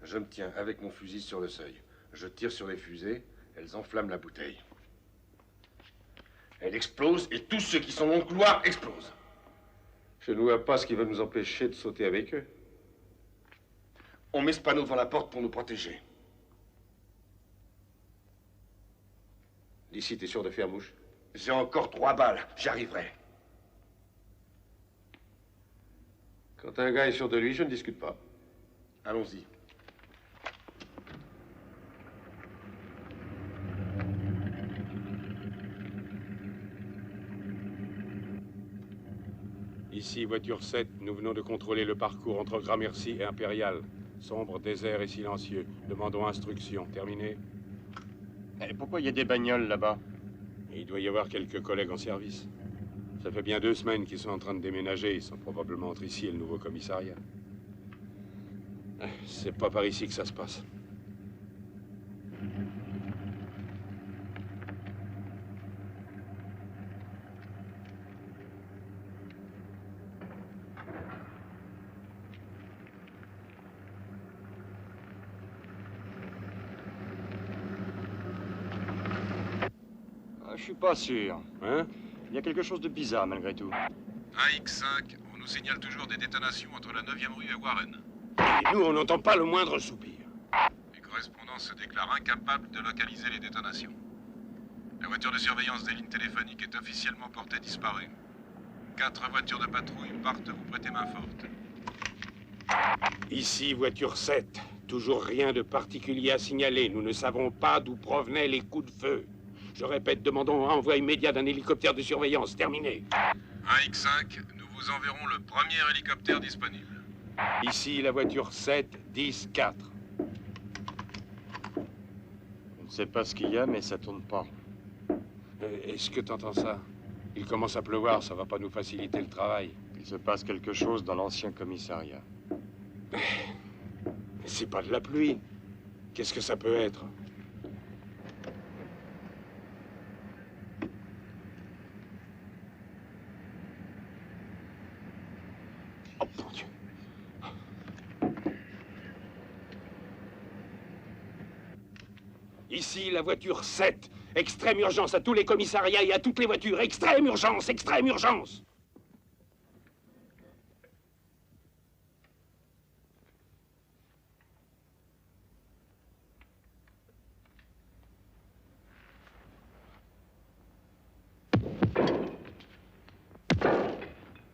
Je me tiens avec mon fusil sur le seuil. Je tire sur les fusées, elles enflamment la bouteille. Elle explose et tous ceux qui sont dans le couloir explosent. Je ne vois pas ce qui va nous empêcher de sauter avec eux. On met ce panneau devant la porte pour nous protéger. D'ici, t'es sûr de faire mouche? J'ai encore 3 balles, j'y arriverai. Quand un gars est sûr de lui, je ne discute pas. Allons-y. Ici, voiture 7, nous venons de contrôler le parcours entre Gramercy et Impérial. Sombre, désert et silencieux. Demandons instruction. Terminé? Et pourquoi il y a des bagnoles là-bas? Il doit y avoir quelques collègues en service. Ça fait bien 2 semaines qu'ils sont en train de déménager. Ils sont probablement entre ici et le nouveau commissariat. C'est pas par ici que ça se passe. Je suis pas sûr. Hein? Il y a quelque chose de bizarre malgré tout. AX5, on nous signale toujours des détonations entre la 9e rue et Warren. Et nous, on n'entend pas le moindre soupir. Les correspondants se déclarent incapables de localiser les détonations. La voiture de surveillance des lignes téléphoniques est officiellement portée disparue. 4 voitures de patrouille partent vous prêter main forte. Ici, voiture 7. Toujours rien de particulier à signaler. Nous ne savons pas d'où provenaient les coups de feu. Je répète, demandons envoi immédiat d'un hélicoptère de surveillance. Terminé. AX5, nous vous enverrons le premier hélicoptère disponible. Ici, la voiture 7, 10, 4. On ne sait pas ce qu'il y a, mais ça tourne pas. Est-ce que t'entends ça? Il commence à pleuvoir, ça va pas nous faciliter le travail. Il se passe quelque chose dans l'ancien commissariat. C'est pas de la pluie. Qu'est-ce que ça peut être? Oh, mon Dieu. Ici, la voiture 7. Extrême urgence à tous les commissariats et à toutes les voitures. Extrême urgence, extrême urgence.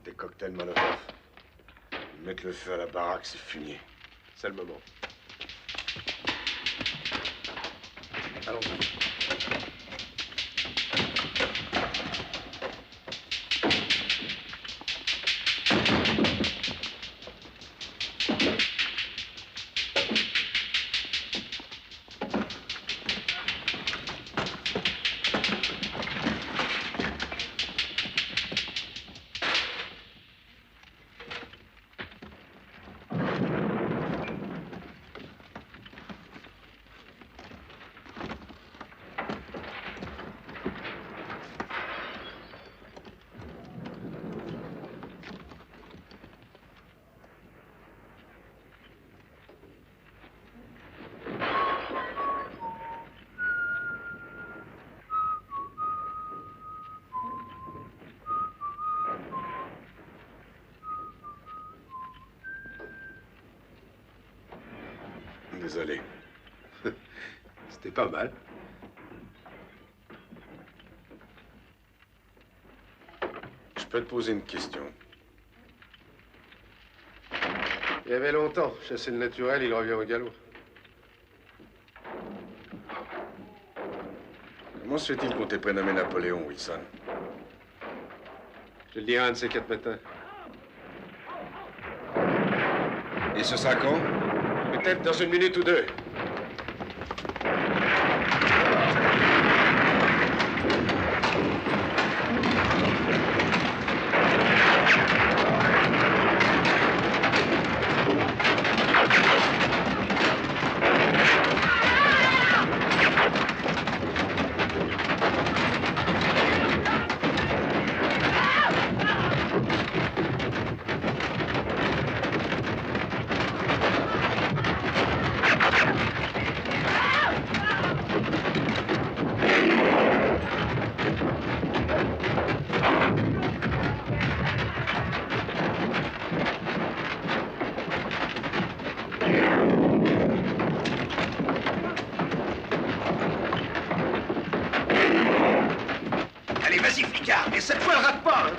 Des cocktails Molotov. Ils mettent le feu à la baraque, c'est fumier. C'est le moment. Allons-y. Désolé. C'était pas mal. Je peux te poser une question. Il y avait longtemps. Chasser le naturel, il revient au galop. Comment se fait-il qu'on t'ait prénommé Napoléon, Wilson? Je te le dirai un de ces 4 matins. Et ce sera quand? Peut-être dans 1 minute ou 2. Allez, vas-y, flicard, et cette fois, elle rate pas, hein.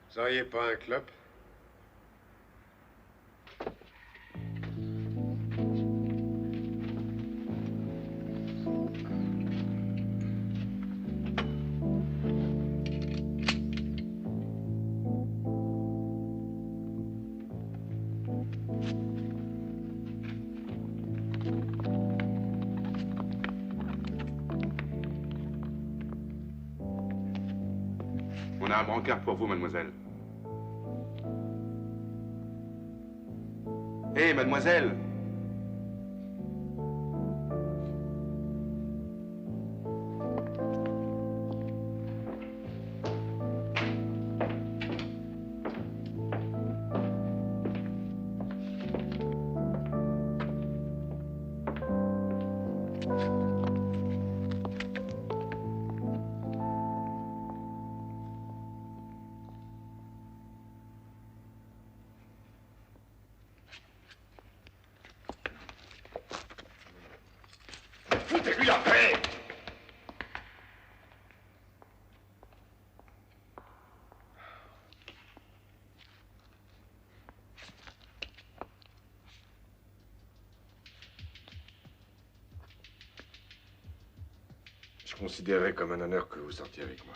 Vous auriez pas un clope? On a un brancard pour vous, mademoiselle. Hé, mademoiselle! Foutez-lui la paix! Je considérais comme un honneur que vous sortiez avec moi.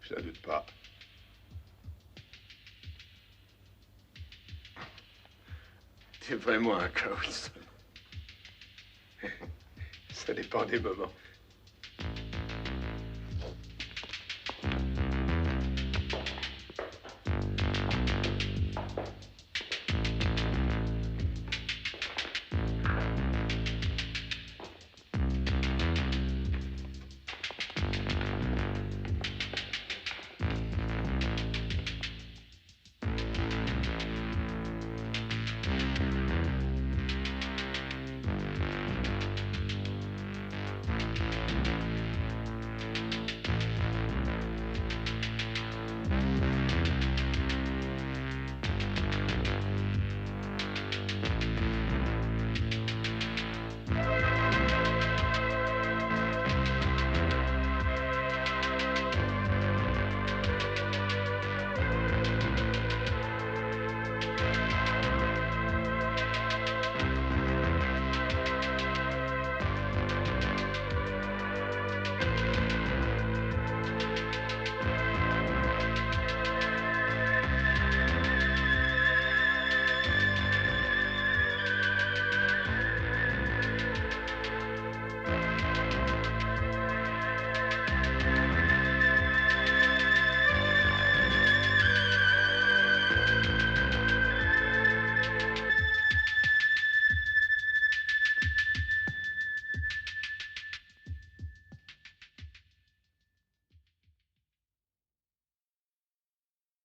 Je n'en doute pas. T'es vraiment un cas, Wilson. Ça dépend des moments.